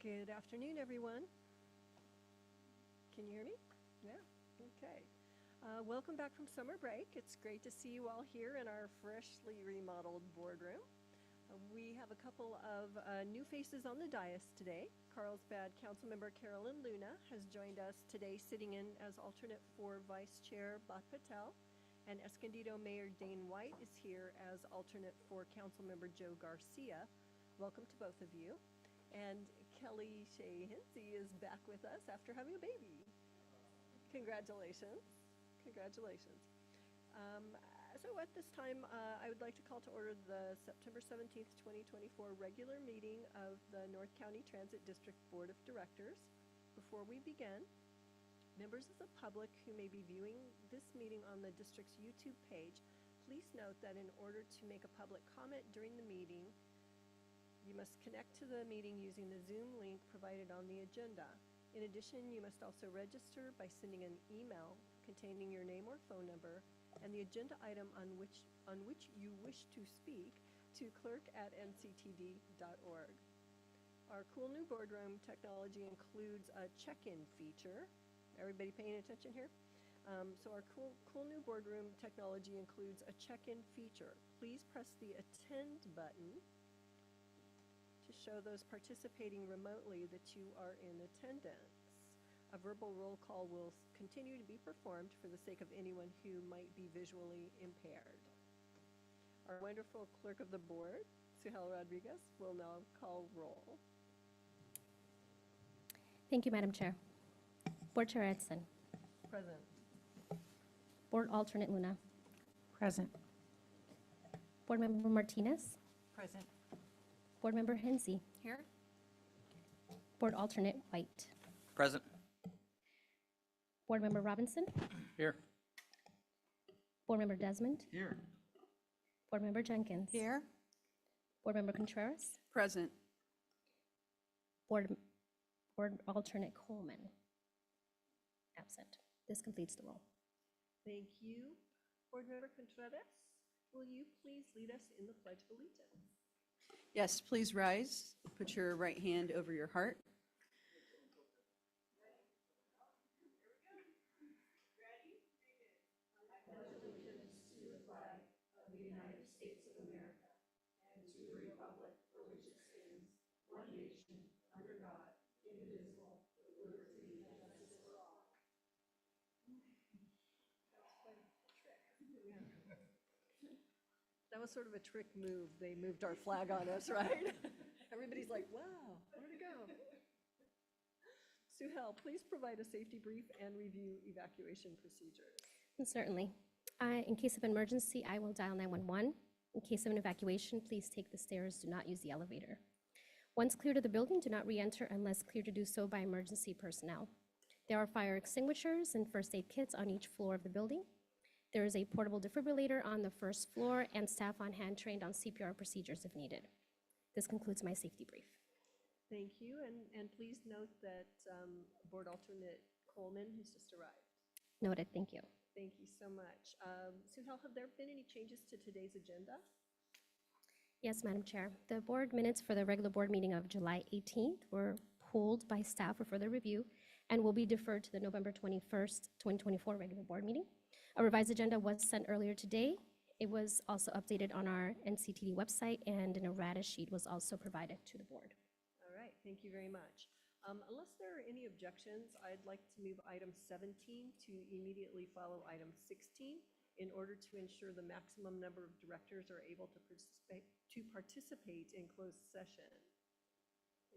Good afternoon, everyone. Can you hear me? Yeah, okay. Welcome back from summer break. It's great to see you all here in our freshly remodeled boardroom. We have a couple of new faces on the dais today. Carlsbad Councilmember Carolyn Luna has joined us today, sitting in as alternate for Vice Chair Bat Patel, and Escondido Mayor Dane White is here as alternate for Councilmember Joe Garcia. Welcome to both of you. And Kelly Shea Hinsey is back with us after having a baby. Congratulations. Congratulations. So at this time, I would like to call to order the September 17th, 2024 regular meeting of the North County Transit District Board of Directors. Before we begin, members of the public who may be viewing this meeting on the district's YouTube page, please note that in order to make a public comment during the meeting, you must connect to the meeting using the Zoom link provided on the agenda. In addition, you must also register by sending an email containing your name or phone number and the agenda item on which you wish to speak to clerk@nctd.org. Our cool new boardroom technology includes a check-in feature. Everybody paying attention here? So our cool new boardroom technology includes a check-in feature. Please press the attend button to show those participating remotely that you are in attendance. A verbal roll call will continue to be performed for the sake of anyone who might be visually impaired. Our wonderful clerk of the board, Suhel Rodriguez, will now call roll. Thank you, Madam Chair. Board Chair Edson. Present. Board Alternate Luna. Present. Board Member Martinez. Present. Board Member Hinsey. Here. Board Alternate White. Present. Board Member Robinson. Here. Board Member Desmond. Here. Board Member Jenkins. Here. Board Member Contreras. Present. Board Alternate Coleman. Absent. This completes the roll. Thank you. Board Member Contreras, will you please lead us in the Pledge of Allegiance? Yes, please rise. Put your right hand over your heart. That was sort of a trick move. They moved our flag on us, right? Everybody's like, wow, where'd it go? Suhel, please provide a safety brief and review evacuation procedures. Certainly. In case of emergency, I will dial 911. In case of an evacuation, please take the stairs. Do not use the elevator. Once clear to the building, do not re-enter unless cleared to do so by emergency personnel. There are fire extinguishers and first aid kits on each floor of the building. There is a portable defibrillator on the first floor and staff on hand trained on CPR procedures if needed. This concludes my safety brief. Thank you, and please note that Board Alternate Coleman has just arrived. Noted, thank you. Thank you so much. Suhel, have there been any changes to today's agenda? Yes, Madam Chair. The board minutes for the regular board meeting of July 18th were pulled by staff for further review and will be deferred to the November 21st, 2024 regular board meeting. A revised agenda was sent earlier today. It was also updated on our NCTD website, and an errata sheet was also provided to the board. All right, thank you very much. Unless there are any objections, I'd like to move item 17 to immediately follow item 16 in order to ensure the maximum number of directors are able to participate in closed session.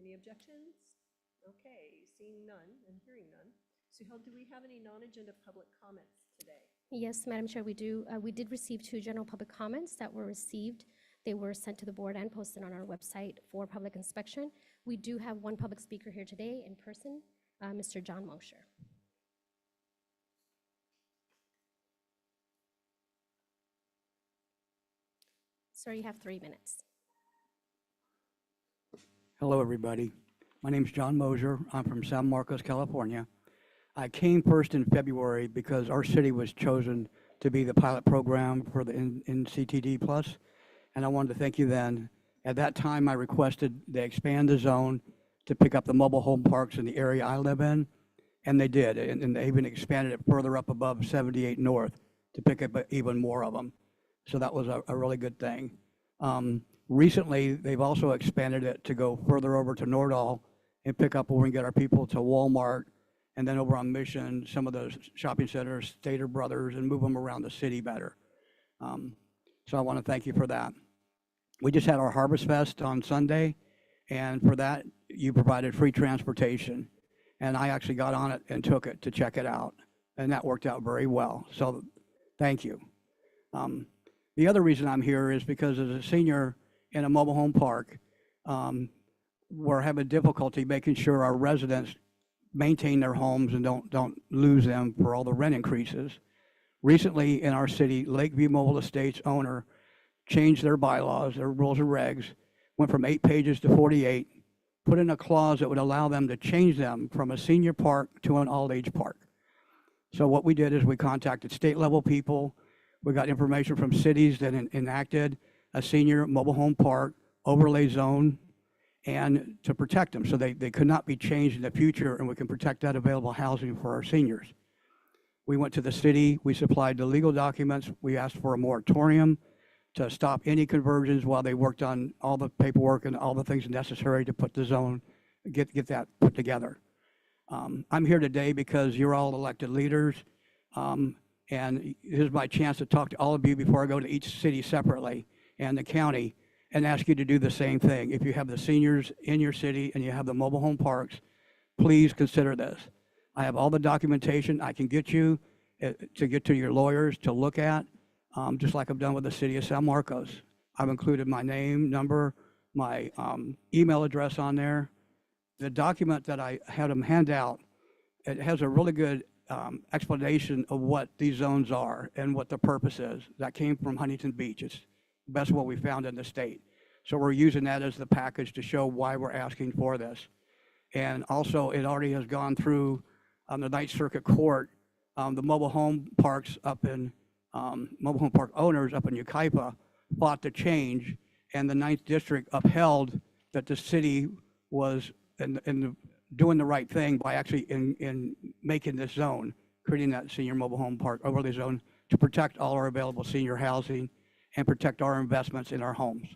Any objections? Okay, seeing none and hearing none. Suhel, do we have any non-agenda public comments today? Yes, Madam Chair, we do. We did receive 2 general public comments that were received. They were sent to the board and posted on our website for public inspection. We do have 1 public speaker here today in person, Mr. John Mosher. Sir, you have 3 minutes. Hello, everybody. My name is John Moser. I'm from San Marcos, California. I came first in February because our city was chosen to be the pilot program for the NCTD Plus, and I wanted to thank you then. At that time, I requested they expand the zone to pick up the mobile home parks in the area I live in, and they did, and they even expanded it further up above 78 North to pick up even more of them. So that was a really good thing. Recently, they've also expanded it to go further over to Nordall and pick up where we can get our people to Walmart, and then over on Mission, some of those shopping centers, Stater Brothers, and move them around the city better. So I want to thank you for that. We just had our Harvest Fest on Sunday, and for that, you provided free transportation. And I actually got on it and took it to check it out, and that worked out very well. So thank you. The other reason I'm here is because as a senior in a mobile home park, we're having difficulty making sure our residents maintain their homes and don't lose them for all the rent increases. Recently in our city, Lakeview Mobile Estates owner changed their bylaws, their rules and regs, went from 8 pages to 48, put in a clause that would allow them to change them from a senior park to an all-age park. So what we did is we contacted state level people. We got information from cities that enacted a senior mobile home park overlay zone and to protect them so they could not be changed in the future, and we can protect that available housing for our seniors. We went to the city, we supplied the legal documents, we asked for a moratorium to stop any conversions while they worked on all the paperwork and all the things necessary to put the zone, get that put together. I'm here today because you're all elected leaders, and this is my chance to talk to all of you before I go to each city separately and the county and ask you to do the same thing. If you have the seniors in your city and you have the mobile home parks, please consider this. I have all the documentation I can get you to get to your lawyers to look at, just like I've done with the city of San Marcos. I've included my name, number, my email address on there. The document that I had them hand out, it has a really good explanation of what these zones are and what the purpose is. That came from Huntington Beach. It's the best what we found in the state. So we're using that as the package to show why we're asking for this. And also, it already has gone through the Ninth Circuit Court. The mobile home parks up in, mobile home park owners up in Yucaipa fought the change, and the Ninth District upheld that the city was doing the right thing by actually in making this zone, creating that senior mobile home park overlay zone to protect all our available senior housing and protect our investments in our homes.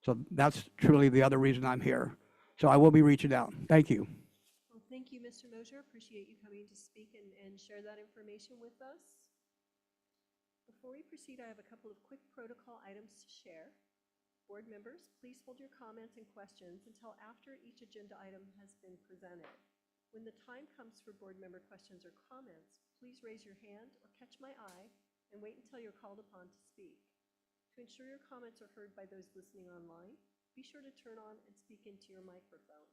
So that's truly the other reason I'm here. So I will be reaching out. Thank you. Well, thank you, Mr. Mosier. Appreciate you coming to speak and share that information with us. Before we proceed, I have a couple of quick protocol items to share. Board members, please hold your comments and questions until after each agenda item has been presented. When the time comes for board member questions or comments, please raise your hand or catch my eye and wait until you're called upon to speak. To ensure your comments are heard by those listening online, be sure to turn on and speak into your microphone.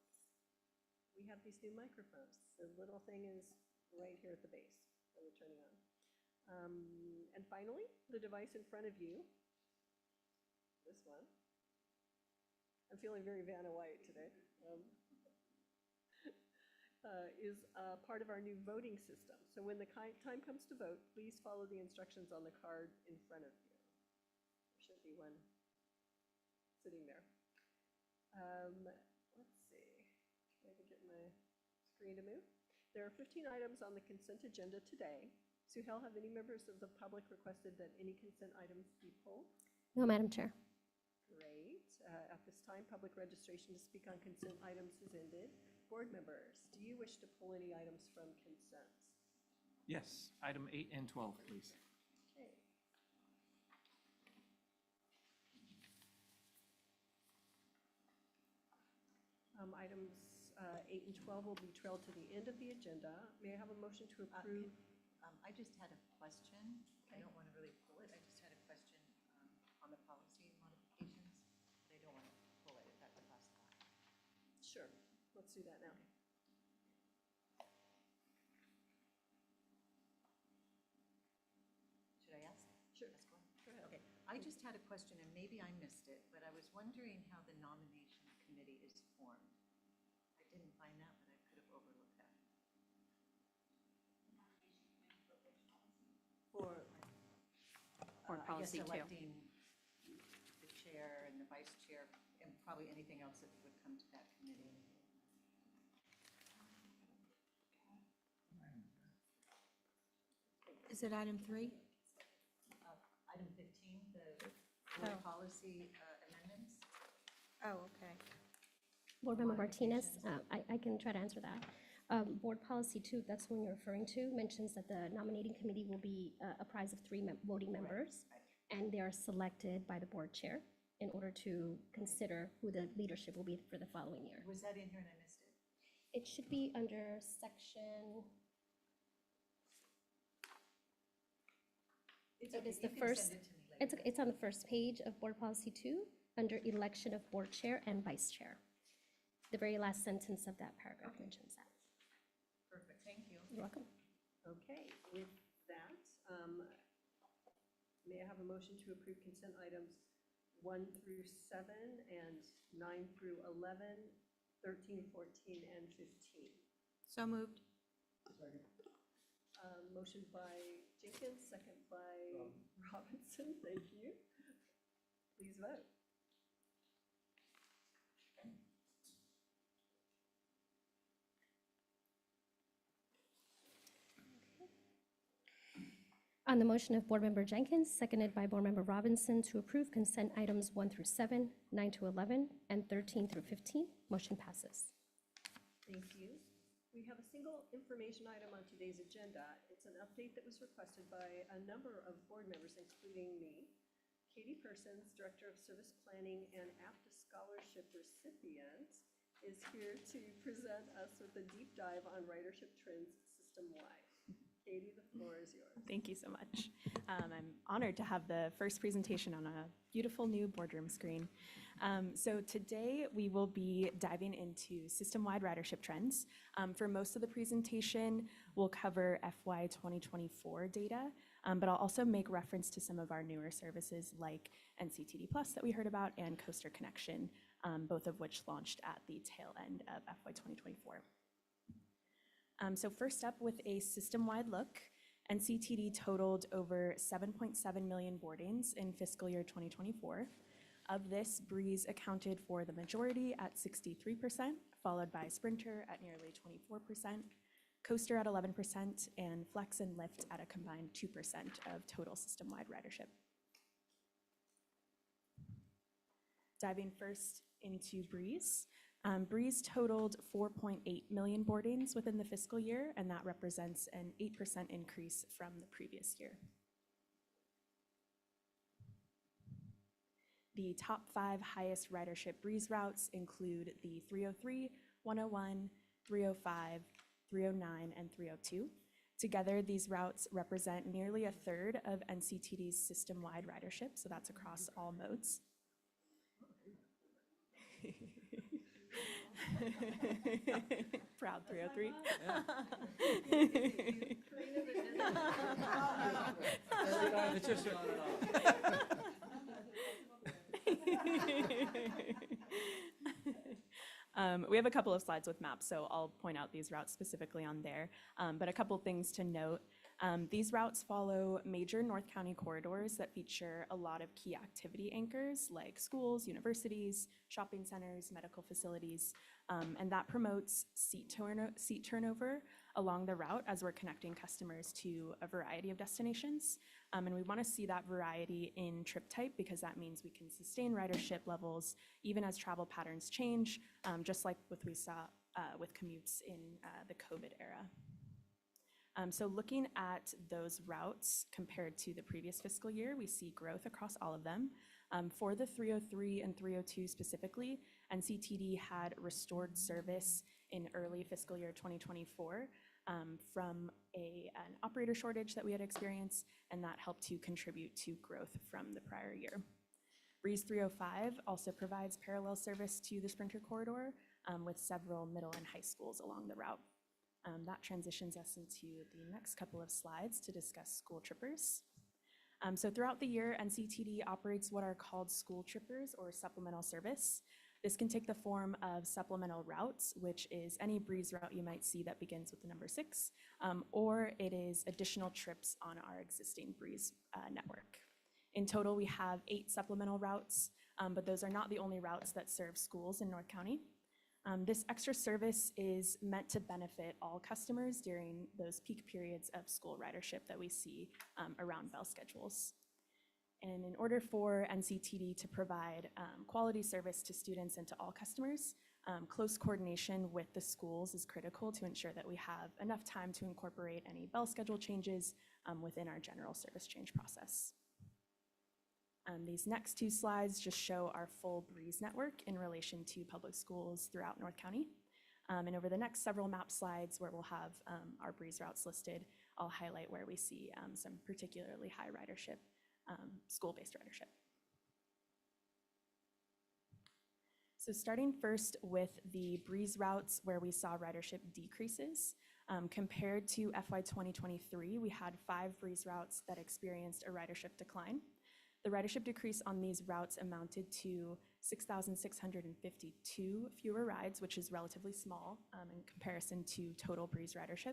We have these new microphones. The little thing is right here at the base that we're turning on. And finally, the device in front of you, this one. I'm feeling very Vanna White today. Is part of our new voting system. So when the time comes to vote, please follow the instructions on the card in front of you. There should be one sitting there. Let's see. Try to get my screen to move. There are 15 items on the consent agenda today. Suhail, have any members of the public requested that any consent items be pulled? No, Madam Chair. Great. At this time, public registration to speak on consent items is ended. Board members, do you wish to pull any items from consent? Yes, item 8 and 12, please. Okay. Items 8 and 12 will be trailed to the end of the agenda. May I have a motion to approve? I just had a question. I don't want to really pull it. I just had a question on the policy modifications, but I don't want to pull it if that's possible. Sure, let's do that now. Should I ask? Sure. Ask one? Go ahead. Okay. I just had a question, and maybe I missed it, but I was wondering how the nomination committee is formed. I didn't find that, but I could have overlooked that. For I guess policy two. electing the chair and the vice chair, and probably anything else that would come to that committee. Is it item 3? Item 15, the board Oh. policy amendments. Oh, okay. Board Member Martinez, I can try to answer that. Board Policy 2, that's the one you're referring to, mentions that the nominating committee will be apprised of 3 voting members, and they are selected by the board chair in order to consider who the leadership will be for the following year. Was that in here and I missed it? It should be under section, It's it okay, is you the can first, send it to me later. it's on the first page of Board Policy 2, under election of board chair and vice chair. The very last sentence of that paragraph mentions that. Perfect, thank you. You're welcome. Okay, with that, may I have a motion to approve consent items 1 through 7 and 9 through 11, 13, 14, and 15? So moved. Motion by Jenkins, second by Robinson. Thank you. Please vote. On the motion of Board Member Jenkins, seconded by Board Member Robinson to approve consent items 1 through 7, 9 to 11, and 13 through 15, motion passes. Thank you. We have a single information item on today's agenda. It's an update that was requested by a number of board members, including me. Katie Persons, Director of Service Planning and APTA Scholarship recipient, is here to present us with a deep dive on ridership trends system-wide. Katie, the floor is yours. Thank you so much. I'm honored to have the first presentation on a beautiful new boardroom screen. So today we will be diving into system-wide ridership trends. For most of the presentation, we'll cover FY 2024 data, but I'll also make reference to some of our newer services like NCTD Plus that we heard about and Coaster Connection, both of which launched at the tail end of FY 2024. So first up, with a system-wide look, NCTD totaled over 7.7 million boardings in fiscal year 2024. Of this, Breeze accounted for the majority at 63%, followed by Sprinter at nearly 24%, Coaster at 11%, and Flex and Lyft at a combined 2% of total system-wide ridership. Diving first into Breeze. Breeze totaled 4.8 million boardings within the fiscal year, and that represents an 8% increase from the previous year. The top 5 highest ridership Breeze routes include the 303, 101, 305, 309, and 302. Together, these routes represent nearly a third of NCTD's system-wide ridership, so that's across all modes. Proud 303. It's just, We have a couple of slides with maps, so I'll point out these routes specifically on there. But a couple things to note. These routes follow major North County corridors that feature a lot of key activity anchors like schools, universities, shopping centers, medical facilities, and that promotes seat turnover along the route as we're connecting customers to a variety of destinations. And we want to see that variety in trip type because that means we can sustain ridership levels even as travel patterns change, just like what we saw with commutes in the COVID era. So looking at those routes compared to the previous fiscal year, we see growth across all of them. For the 303 and 302 specifically, NCTD had restored service in early fiscal year 2024 from an operator shortage that we had experienced, and that helped to contribute to growth from the prior year. Breeze 305 also provides parallel service to the Sprinter corridor with several middle and high schools along the route. That transitions us into the next couple of slides to discuss school trippers. So throughout the year, NCTD operates what are called school trippers or supplemental service. This can take the form of supplemental routes, which is any Breeze route you might see that begins with the number 6, or it is additional trips on our existing Breeze network. In total, we have 8 supplemental routes, but those are not the only routes that serve schools in North County. This extra service is meant to benefit all customers during those peak periods of school ridership that we see around bell schedules. And in order for NCTD to provide quality service to students and to all customers, close coordination with the schools is critical to ensure that we have enough time to incorporate any bell schedule changes within our general service change process. These next two slides just show our full Breeze network in relation to public schools throughout North County. And over the next several map slides where we'll have our Breeze routes listed, I'll highlight where we see some particularly high ridership, school-based ridership. So starting first with the Breeze routes where we saw ridership decreases. Compared to FY 2023, we had 5 Breeze routes that experienced a ridership decline. The ridership decrease on these routes amounted to 6,652 fewer rides, which is relatively small in comparison to total Breeze ridership.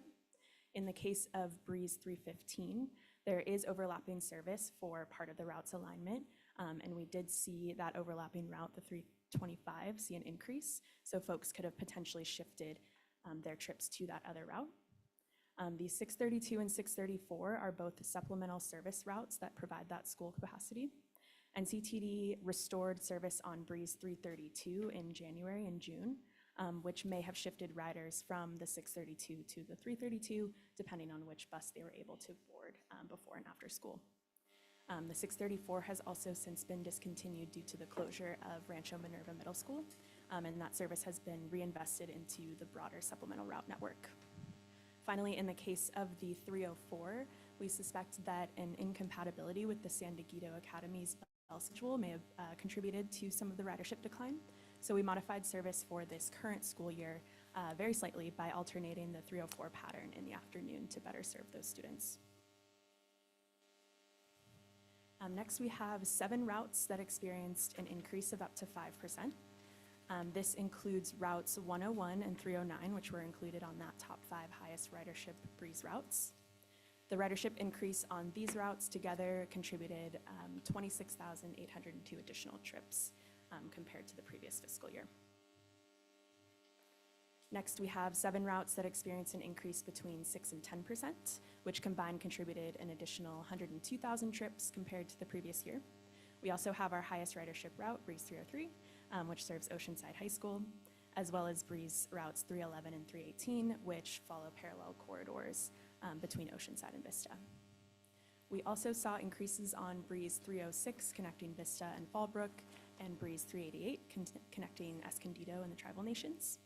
In the case of Breeze 315, there is overlapping service for part of the route's alignment, and we did see that overlapping route, the 325, see an increase, so folks could have potentially shifted their trips to that other route. The 632 and 634 are both supplemental service routes that provide that school capacity. NCTD restored service on Breeze 332 in January and June, which may have shifted riders from the 632 to the 332, depending on which bus they were able to board before and after school. The 634 has also since been discontinued due to the closure of Rancho Minerva Middle School, and that service has been reinvested into the broader supplemental route network. Finally, in the case of the 304, we suspect that an incompatibility with the San Diego Academy's bell schedule may have contributed to some of the ridership decline. So we modified service for this current school year very slightly by alternating the 304 pattern in the afternoon to better serve those students. Next, we have 7 routes that experienced an increase of up to 5%. This includes routes 101 and 309, which were included on that top 5 highest ridership Breeze routes. The ridership increase on these routes together contributed 26,802 additional trips compared to the previous fiscal year. Next, we have 7 routes that experienced an increase between 6 and 10%, which combined contributed an additional 102,000 trips compared to the previous year. We also have our highest ridership route, Breeze 303, which serves Oceanside High School, as well as Breeze routes 311 and 318, which follow parallel corridors between Oceanside and Vista. We also saw increases on Breeze 306 connecting Vista and Fallbrook, and Breeze 388 connecting Escondido and the Tribal Nations.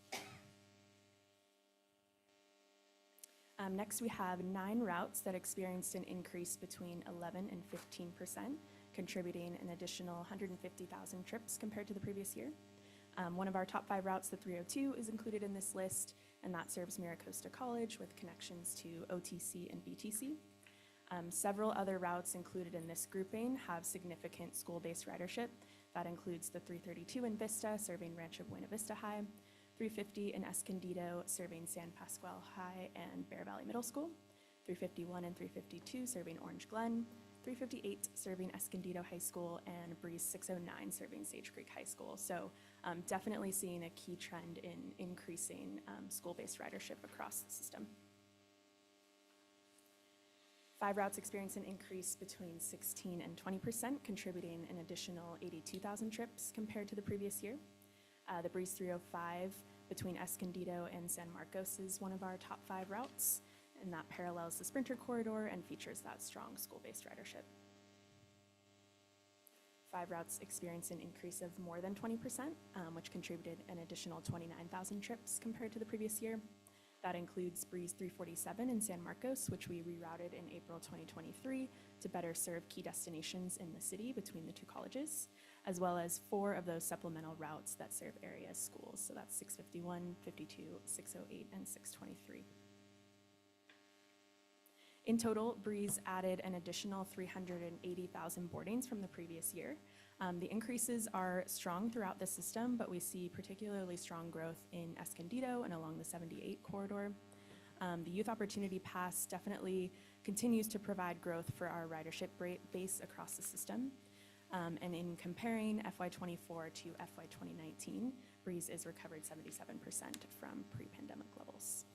Next, we have 9 routes that experienced an increase between 11 and 15%, contributing an additional 150,000 trips compared to the previous year. One of our top 5 routes, the 302, is included in this list, and that serves Miracosta College with connections to OTC and BTC. Several other routes included in this grouping have significant school-based ridership. That includes the 332 in Vista, serving Rancho Buena Vista High, 350 in Escondido, serving San Pascual High and Bear Valley Middle School, 351 and 352, serving Orange Glen, 358 serving Escondido High School, and Breeze 609 serving Sage Creek High School. So definitely seeing a key trend in increasing school-based ridership across the system. 5 routes experienced an increase between 16 and 20%, contributing an additional 82,000 trips compared to the previous year. The Breeze 305 between Escondido and San Marcos is one of our top 5 routes, and that parallels the Sprinter corridor and features that strong school-based ridership. 5 routes experienced an increase of more than 20%, which contributed an additional 29,000 trips compared to the previous year. That includes Breeze 347 in San Marcos, which we rerouted in April 2023 to better serve key destinations in the city between the 2 colleges, as well as 4 of those supplemental routes that serve area schools. So that's 651, 52, 608, and 623. In total, Breeze added an additional 380,000 boardings from the previous year. The increases are strong throughout the system, but we see particularly strong growth in Escondido and along the 78 corridor. The Youth Opportunity Pass definitely continues to provide growth for our ridership base across the system. And in comparing FY24 to FY2019, Breeze is recovered 77% from pre-pandemic levels.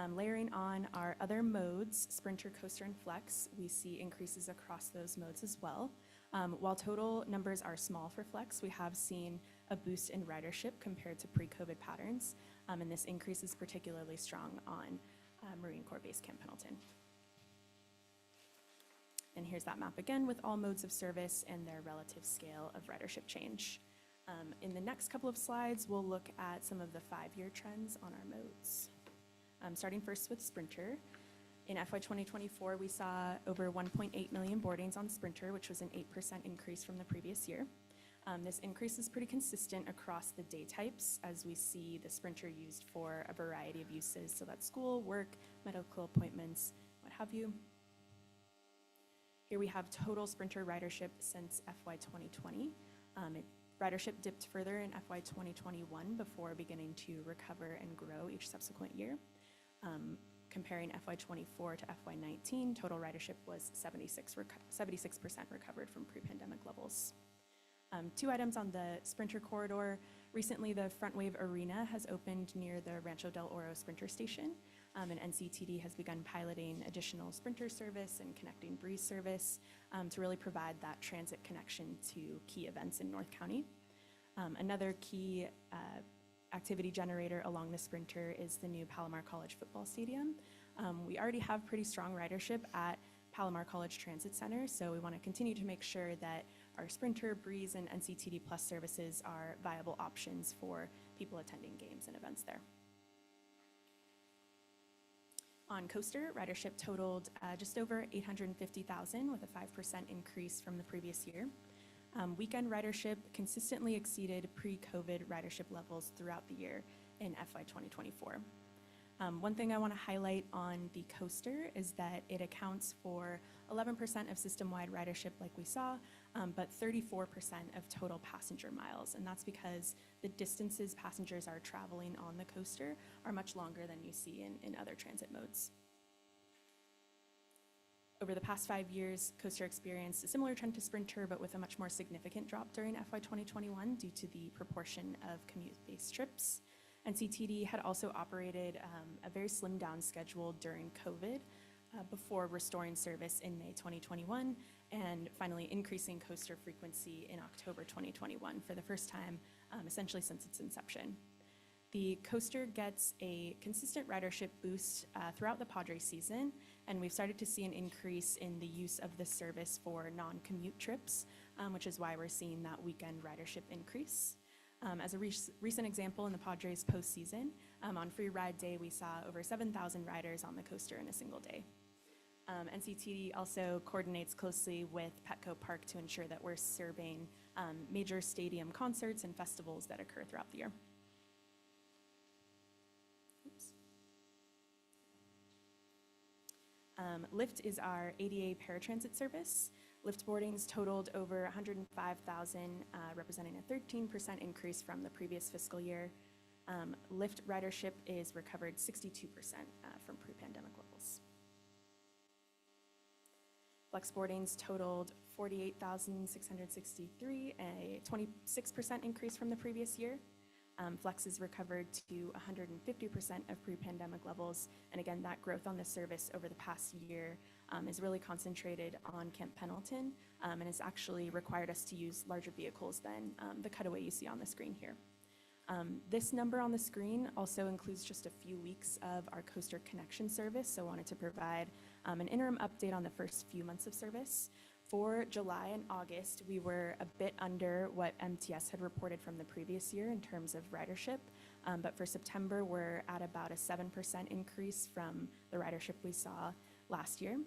Layering on our other modes, Sprinter, Coaster, and Flex, we see increases across those modes as well. While total numbers are small for Flex, we have seen a boost in ridership compared to pre-COVID patterns, and this increase is particularly strong on Marine Corps Base Camp Pendleton. And here's that map again with all modes of service and their relative scale of ridership change. In the next couple of slides, we'll look at some of the 5-year trends on our modes. Starting first with Sprinter. In FY 2024, we saw over 1.8 million boardings on Sprinter, which was an 8% increase from the previous year. This increase is pretty consistent across the day types, as we see the Sprinter used for a variety of uses, so that's school, work, medical appointments, what have you. Here we have total Sprinter ridership since FY 2020. Ridership dipped further in FY 2021 before beginning to recover and grow each subsequent year. Comparing FY 24 to FY 19, total ridership was 76% recovered from pre-pandemic levels. 2 items on the Sprinter corridor. Recently, the Front Wave Arena has opened near the Rancho del Oro Sprinter Station, and NCTD has begun piloting additional Sprinter service and connecting Breeze service to really provide that transit connection to key events in North County. Another key activity generator along the Sprinter is the new Palomar College football stadium. We already have pretty strong ridership at Palomar College Transit Center, so we want to continue to make sure that our Sprinter, Breeze, and NCTD Plus services are viable options for people attending games and events there. On Coaster, ridership totaled just over 850,000 with a 5% increase from the previous year. Weekend ridership consistently exceeded pre-COVID ridership levels throughout the year in FY 2024. One thing I want to highlight on the Coaster is that it accounts for 11% of system-wide ridership like we saw, but 34% of total passenger miles. And that's because the distances passengers are traveling on the Coaster are much longer than you see in other transit modes. Over the past 5 years, Coaster experienced a similar trend to Sprinter, but with a much more significant drop during FY 2021 due to the proportion of commute-based trips. NCTD had also operated a very slimmed down schedule during COVID before restoring service in May 2021 and finally increasing Coaster frequency in October 2021 for the first time, essentially since its inception. The Coaster gets a consistent ridership boost throughout the Padres season, and we've started to see an increase in the use of the service for non-commute trips, which is why we're seeing that weekend ridership increase. As a recent example in the Padres postseason, on Free Ride Day, we saw over 7,000 riders on the Coaster in a single day. NCTD also coordinates closely with Petco Park to ensure that we're serving major stadium concerts and festivals that occur throughout the year. Lyft is our ADA paratransit service. Lyft boardings totaled over 105,000, representing a 13% increase from the previous fiscal year. Lyft ridership is recovered 62% from pre-pandemic levels. Flex boardings totaled 48,663, a 26% increase from the previous year. Flex is recovered to 150% of pre-pandemic levels. And again, that growth on the service over the past year is really concentrated on Camp Pendleton and has actually required us to use larger vehicles than the cutaway you see on the screen here. This number on the screen also includes just a few weeks of our Coaster Connection service, so I wanted to provide an interim update on the first few months of service. For July and August, we were a bit under what MTS had reported from the previous year in terms of ridership, but for September, we're at about a 7% increase from the ridership we saw last year.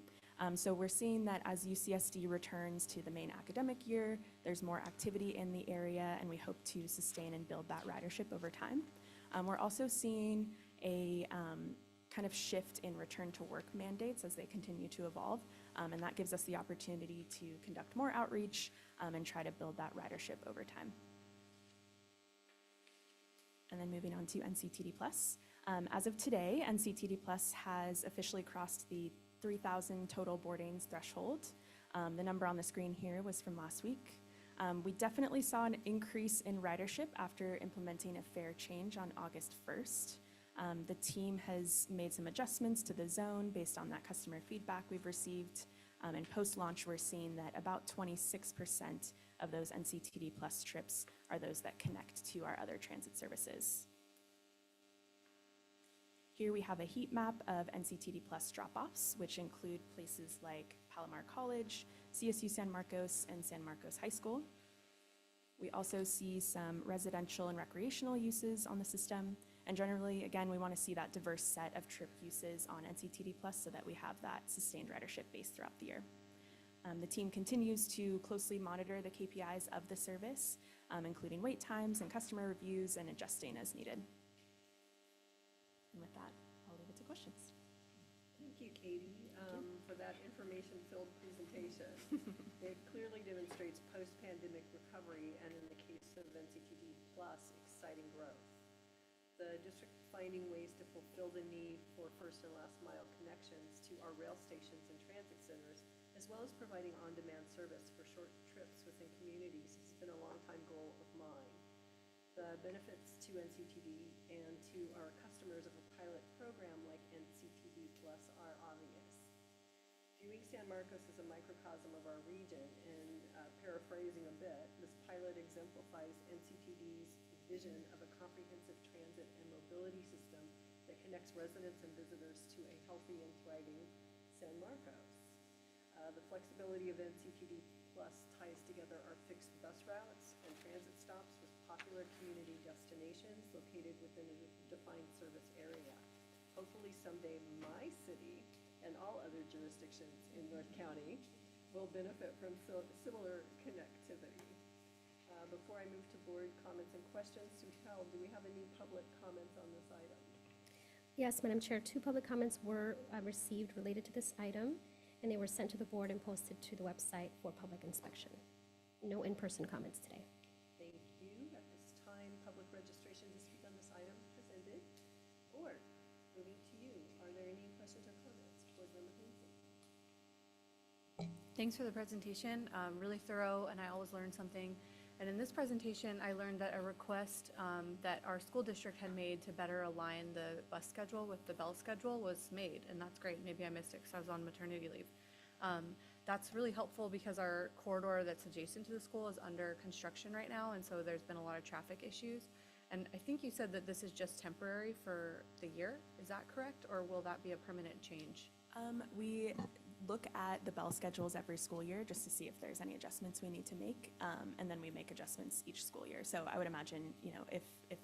So we're seeing that as UCSD returns to the main academic year, there's more activity in the area, and we hope to sustain and build that ridership over time. We're also seeing a kind of shift in return to work mandates as they continue to evolve, and that gives us the opportunity to conduct more outreach and try to build that ridership over time. And then moving on to NCTD Plus. As of today, NCTD Plus has officially crossed the 3,000 total boardings threshold. The number on the screen here was from last week. We definitely saw an increase in ridership after implementing a fare change on August 1st. The team has made some adjustments to the zone based on that customer feedback we've received. And post-launch, we're seeing that about 26% of those NCTD Plus trips are those that connect to our other transit services. Here we have a heat map of NCTD Plus drop-offs, which include places like Palomar College, CSU San Marcos, and San Marcos High School. We also see some residential and recreational uses on the system. And generally, again, we want to see that diverse set of trip uses on NCTD Plus so that we have that sustained ridership base throughout the year. The team continues to closely monitor the KPIs of the service, including wait times and customer reviews and adjusting as needed. And with that, I'll leave it to questions. Thank you, Katie, for that information-filled presentation. It clearly demonstrates post-pandemic recovery and, in the case of NCTD Plus, exciting growth. The district finding ways to fulfill the need for first and last mile connections to our rail stations and transit centers, as well as providing on-demand service for short trips within communities, has been a long-time goal of mine. The benefits to NCTD and to our customers of a pilot program like NCTD Plus are obvious. Viewing San Marcos as a microcosm of our region, and paraphrasing a bit, this pilot exemplifies NCTD's vision of a comprehensive transit and mobility system that connects residents and visitors to a healthy and thriving San Marcos. The flexibility of NCTD Plus ties together our fixed bus routes and transit stops with popular community destinations located within a defined service area. Hopefully someday my city and all other jurisdictions in North County will benefit from similar connectivity. Before I move to board comments and questions, Sutel, do we have any public comments on this item? Yes, Madam Chair, 2 public comments were received related to this item, and they were sent to the board and posted to the website for public inspection. No in-person comments today. Thank you. At this time, public registration to speak on this item has ended. Board, moving to you. Are there any questions or comments? Board Member Hensey. Thanks for the presentation, really thorough, and I always learn something. And in this presentation, I learned that a request that our school district had made to better align the bus schedule with the bell schedule was made, and that's great. Maybe I missed it because I was on maternity leave. That's really helpful because our corridor that's adjacent to the school is under construction right now, and so there's been a lot of traffic issues. And I think you said that this is just temporary for the year. Is that correct, or will that be a permanent change? We look at the bell schedules every school year just to see if there's any adjustments we need to make, and then we make adjustments each school year. So I would imagine, you know, if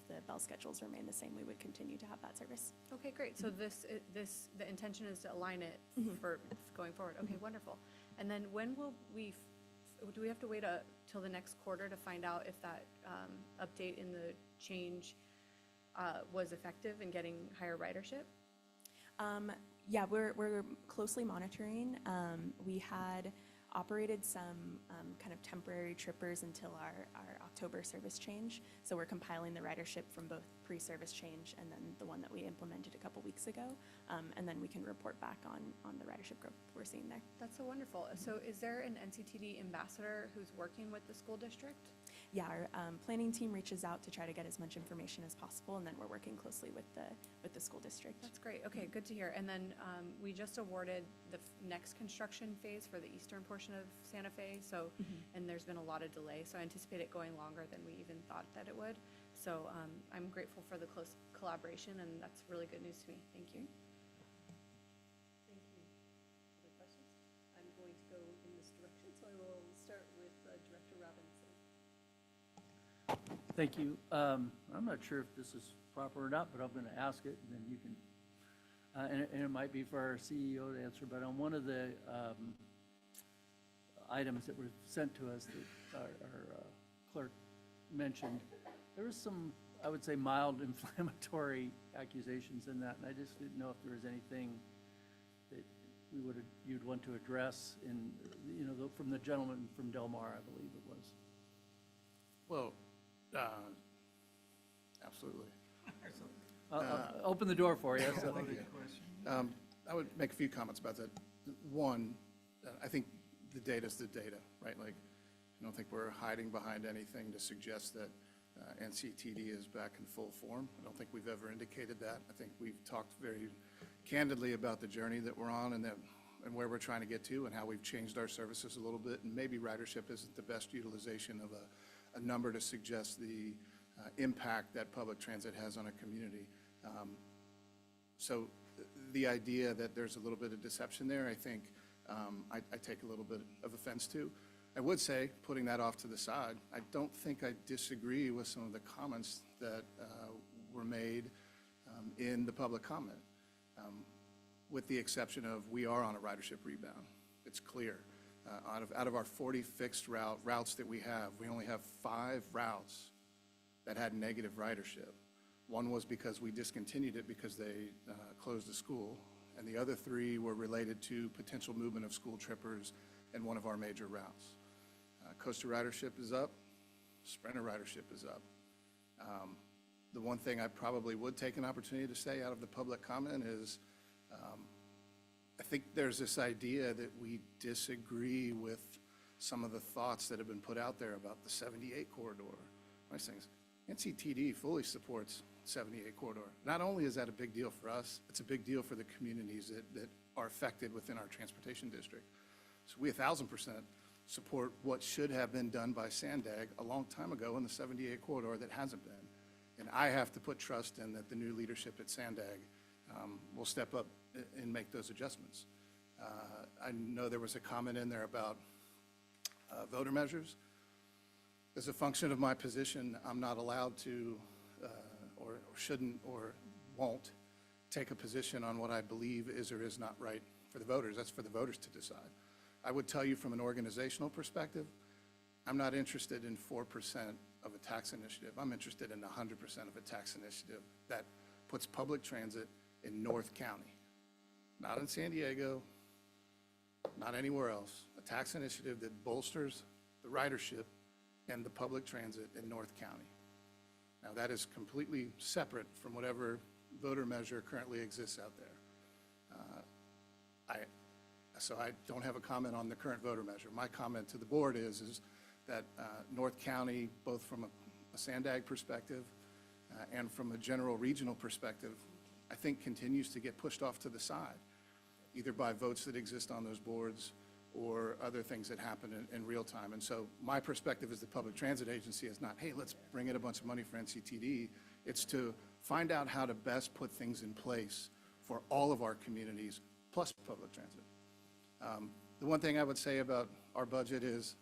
the bell schedules remain the same, we would continue to have that service. Okay, great. So the intention is to align it for going forward. Okay, wonderful. And then when will do we have to wait till the next quarter to find out if that update in the change was effective in getting higher ridership? Yeah, we're closely monitoring. We had operated some kind of temporary trippers until our October service change. So we're compiling the ridership from both pre-service change and then the one that we implemented a couple weeks ago. And then we can report back on the ridership growth we're seeing there. That's so wonderful. So is there an NCTD ambassador who's working with the school district? Yeah, our planning team reaches out to try to get as much information as possible, and then we're working closely with the school district. That's great. Okay, good to hear. And then we just awarded the next construction phase for the eastern portion of Santa Fe. So, and there's been a lot of delay. So I anticipate it going longer than we even thought that it would. So I'm grateful for the close collaboration, and that's really good news to me. Thank you. Thank you. Other questions? I'm going to go in this direction, so I will start with Director Robinson. Thank you. I'm not sure if this is proper or not, but I'm going to ask it, and then you can, and it might be for our CEO to answer, but on one of the items that were sent to us that our clerk mentioned, there was some, I would say, mild inflammatory accusations in that, and I just didn't know if there was anything that you'd want to address in, you know, from the gentleman from Del Mar, I believe it was. Well, absolutely. I'll open the door for you. So. Thank you. I would make a few comments about that. One, I think the data's the data, right? Like, I don't think we're hiding behind anything to suggest that NCTD is back in full form. I don't think we've ever indicated that. I think we've talked very candidly about the journey that we're on and where we're trying to get to and how we've changed our services a little bit. And maybe ridership isn't the best utilization of a number to suggest the impact that public transit has on a community. So the idea that there's a little bit of deception there, I think I take a little bit of offense to. I would say, putting that off to the side, I don't think I disagree with some of the comments that were made in the public comment, with the exception of we are on a ridership rebound. It's clear. Out of our 40 fixed routes that we have, we only have 5 routes that had negative ridership. One was because we discontinued it because they closed the school, and the other 3 were related to potential movement of school trippers in one of our major routes. Coaster ridership is up, Sprinter ridership is up. The one thing I probably would take an opportunity to say out of the public comment is I think there's this idea that we disagree with some of the thoughts that have been put out there about the 78 corridor. Nice things. NCTD fully supports 78 corridor. Not only is that a big deal for us, it's a big deal for the communities that are affected within our transportation district. So we 1,000% support what should have been done by Sandag a long time ago in the 78 corridor that hasn't been. And I have to put trust in that the new leadership at Sandag will step up and make those adjustments. I know there was a comment in there about voter measures. As a function of my position, I'm not allowed to or shouldn't or won't take a position on what I believe is or is not right for the voters. That's for the voters to decide. I would tell you from an organizational perspective, I'm not interested in 4% of a tax initiative. I'm interested in 100% of a tax initiative that puts public transit in North County, not in San Diego, not anywhere else. A tax initiative that bolsters the ridership and the public transit in North County. Now, that is completely separate from whatever voter measure currently exists out there. So I don't have a comment on the current voter measure. My comment to the board is that North County, both from a Sandag perspective and from a general regional perspective, I think continues to get pushed off to the side, either by votes that exist on those boards or other things that happen in real time. And so my perspective as the public transit agency is not, hey, let's bring in a bunch of money for NCTD. It's to find out how to best put things in place for all of our communities, plus public transit. The one thing I would say about our budget is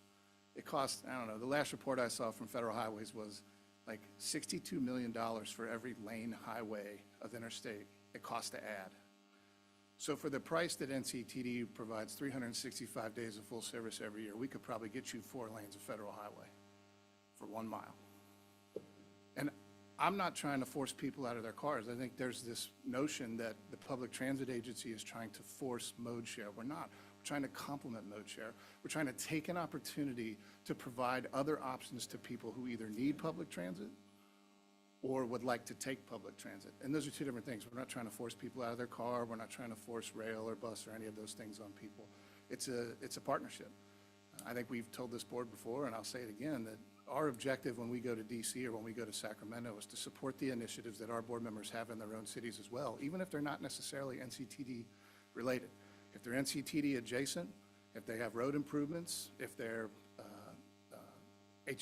it costs, I don't know, the last report I saw from Federal Highways was like $62 million for every lane highway of interstate it costs to add. So for the price that NCTD provides 365 days of full service every year, we could probably get you 4 lanes of federal highway for 1 mile. And I'm not trying to force people out of their cars. I think there's this notion that the public transit agency is trying to force mode share. We're not. We're trying to complement mode share. We're trying to take an opportunity to provide other options to people who either need public transit or would like to take public transit. And those are 2 different things. We're not trying to force people out of their car. We're not trying to force rail or bus or any of those things on people. It's a partnership. I think we've told this board before, and I'll say it again, that our objective when we go to DC or when we go to Sacramento is to support the initiatives that our board members have in their own cities as well, even if they're not necessarily NCTD related. If they're NCTD adjacent, if they have road improvements, if they're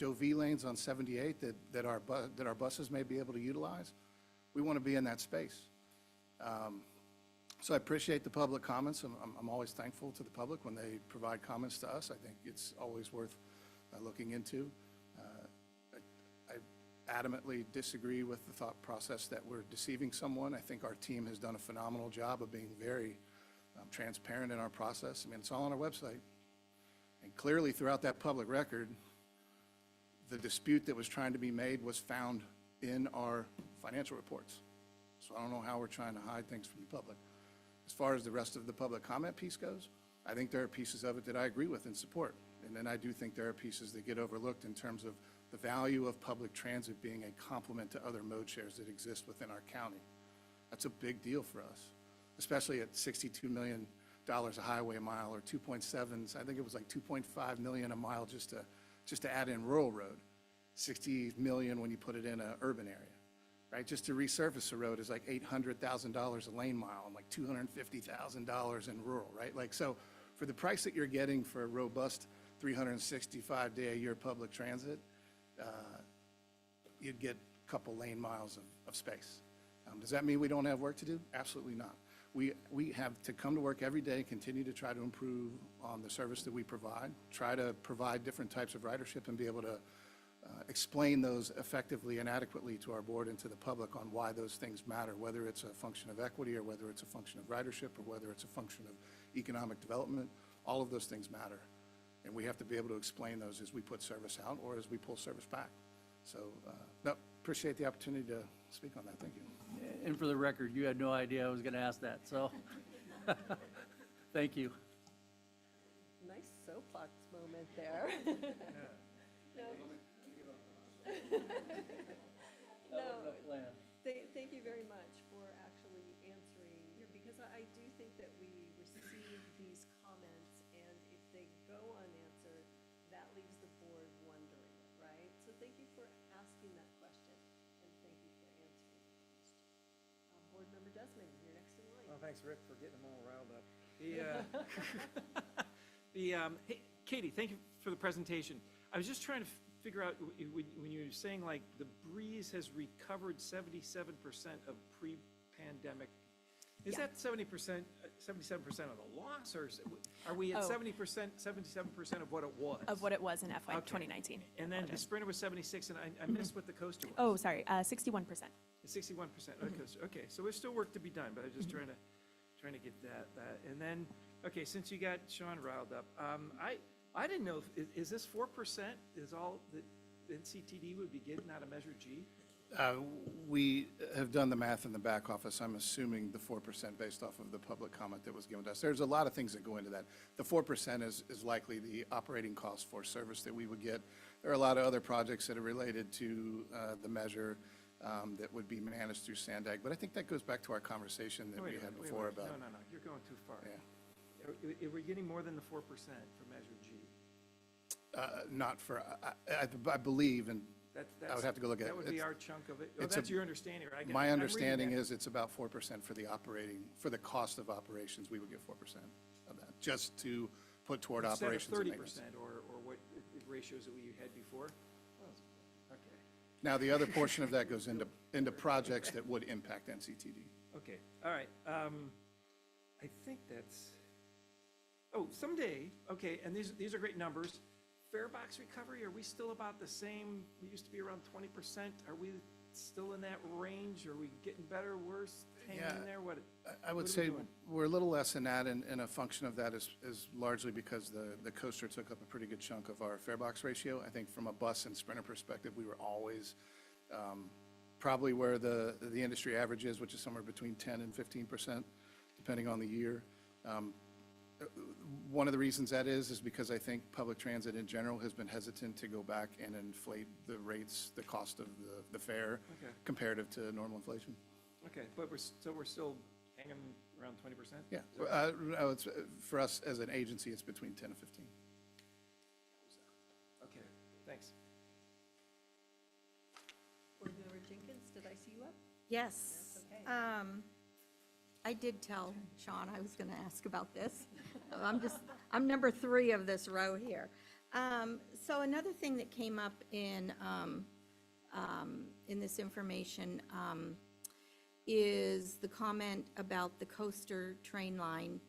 HOV lanes on 78 that our buses may be able to utilize, we want to be in that space. So I appreciate the public comments. I'm always thankful to the public when they provide comments to us. I think it's always worth looking into. I adamantly disagree with the thought process that we're deceiving someone. I think our team has done a phenomenal job of being very transparent in our process. I mean, it's all on our website. And clearly throughout that public record, the dispute that was trying to be made was found in our financial reports. So I don't know how we're trying to hide things from the public. As far as the rest of the public comment piece goes, I think there are pieces of it that I agree with and support. And then I do think there are pieces that get overlooked in terms of the value of public transit being a complement to other mode shares that exist within our county. That's a big deal for us, especially at $62 million a highway mile or 2.7, I think it was like 2.5 million a mile just to just to add in rural road, 60 million when you put it in an urban area, right? Just to resurface a road is like $800,000 a lane mile and like $250,000 in rural, right? Like, so for the price that you're getting for a robust 365-day-a-year public transit, you'd get a couple lane miles of space. Does that mean we don't have work to do? Absolutely not. We have to come to work every day, continue to try to improve on the service that we provide, try to provide different types of ridership and be able to explain those effectively and adequately to our board and to the public on why those things matter, whether it's a function of equity or whether it's a function of ridership or whether it's a function of economic development. All of those things matter. And we have to be able to explain those as we put service out or as we pull service back. So, no, appreciate the opportunity to speak on that. Thank you. And for the record, you had no idea I was going to ask that, so thank you. Nice soapbox moment there. No. No, thank you very much for actually answering, because I do think that we receive these comments, and if they go unanswered, that leaves the board wondering, right? So thank you for asking that question, and thank you for answering it first. Board Member Desmond, you're next in line. Well, thanks, Rick, for getting them all riled up. Hey, Katie, thank you for the presentation. I was just trying to figure out, when you were saying like the Breeze has recovered 77% of pre-pandemic, is that 77% of the loss, or are we at 77% of what it was? Of what it was in FY Okay. 2019. And then the Sprinter was 76, and I missed what the coaster was. Oh, sorry, 61%. 61%. Okay, so there's still work to be done, but I'm just trying to get that. And then, okay, since you got Sean riled up, I didn't know, is this 4% is all that NCTD would be getting out of Measure G? We have done the math in the back office. I'm assuming the 4% based off of the public comment that was given to us. There's a lot of things that go into that. The 4% is likely the operating cost for service that we would get. There are a lot of other projects that are related to the measure that would be managed through Sandag. But I think that goes back to our conversation that we had before about. No, you're going too far. Yeah. Are we getting more than the 4% for Measure G? Not for, I believe, and I would have to go look at it. That would be It's- our chunk of it. Oh, it's that's a- your understanding, right? My I'm reading understanding that. is it's about 4% for the cost of operations, we would get 4% of that, just to put toward operations and maintenance. Instead of 30%, or what ratios that we had before? Okay. Now, the other portion of that goes into projects that would impact NCTD. Okay, all right. I think that's, someday, okay, and these are great numbers. Fare box recovery, are we still about the same? We used to be around 20%. Are we still in that range? Are we getting better, worse, hanging in there? What? I would what are we say doing? we're a little less than that, and a function of that is largely because the coaster took up a pretty good chunk of our fare box ratio. I think from a bus and Sprinter perspective, we were always probably where the industry average is, which is somewhere between 10 and 15%, depending on the year. One of the reasons that is because I think public transit in general has been hesitant to go back and inflate the rates, the cost of the fare Okay. comparative to normal inflation. Okay, but we're still hanging around 20%? Yeah, no, it's, for us as an agency, it's between 10 and 15. Okay, thanks. Board Member Jenkins, did I see you up? Yes. That's okay. I did tell Sean I was going to ask about this. I'm number 3 of this row here. So another thing that came up in this information is the comment about the coaster train line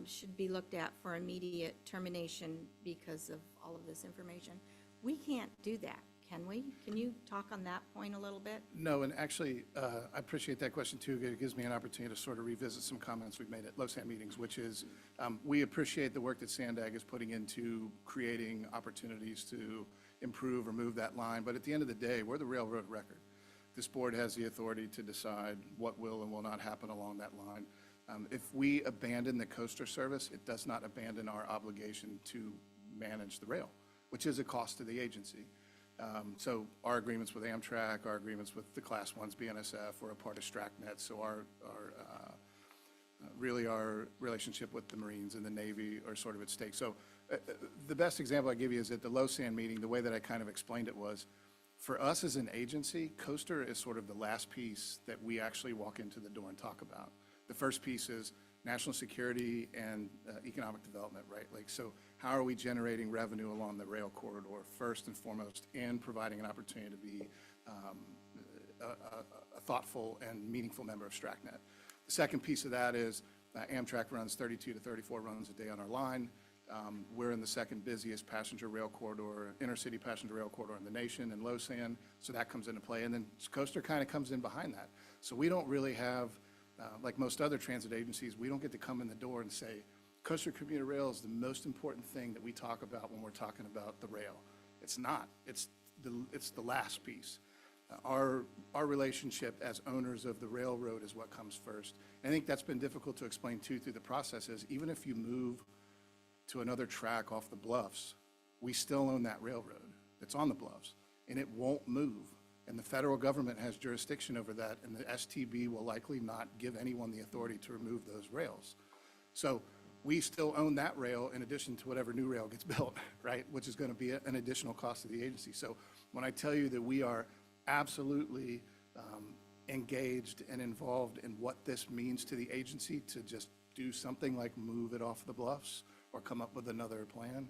should be looked at for immediate termination because of all of this information. We can't do that, can we? Can you talk on that point a little bit? No, and actually, I appreciate that question too. It gives me an opportunity to sort of revisit some comments we've made at LoSAN meetings, which is we appreciate the work that Sandag is putting into creating opportunities to improve or move that line. But at the end of the day, we're the railroad record. This board has the authority to decide what will and will not happen along that line. If we abandon the coaster service, it does not abandon our obligation to manage the rail, which is a cost to the agency. So our agreements with Amtrak, our agreements with the Class 1s, BNSF, we're a part of STRACnet, so really our relationship with the Marines and the Navy are sort of at stake. So The best example I give you is at the LoSAN meeting, the way that I kind of explained it was, for us as an agency, Coaster is sort of the last piece that we actually walk into the door and talk about. The first piece is national security and economic development, right? Like, so how are we generating revenue along the rail corridor first and foremost, and providing an opportunity to be a thoughtful and meaningful member of STRACnet. The second piece of that is Amtrak runs 32 to 34 runs a day on our line. We're in the second busiest passenger rail corridor, intercity passenger rail corridor in the nation in LoSAN, so that comes into play. And then Coaster kind of comes in behind that. So we don't really have, like most other transit agencies, we don't get to come in the door and say, Coaster Commuter Rail is the most important thing that we talk about when we're talking about the rail. It's not. It's the last piece. Our relationship as owners of the railroad is what comes first. And I think that's been difficult to explain too through the process is even if you move to another track off the bluffs, we still own that railroad. It's on the bluffs, and it won't move. And the federal government has jurisdiction over that, and the STB will likely not give anyone the authority to remove those rails. So we still own that rail in addition to whatever new rail gets built, right? Which is going to be an additional cost to the agency. So when I tell you that we are absolutely engaged and involved in what this means to the agency to just do something like move it off the bluffs or come up with another plan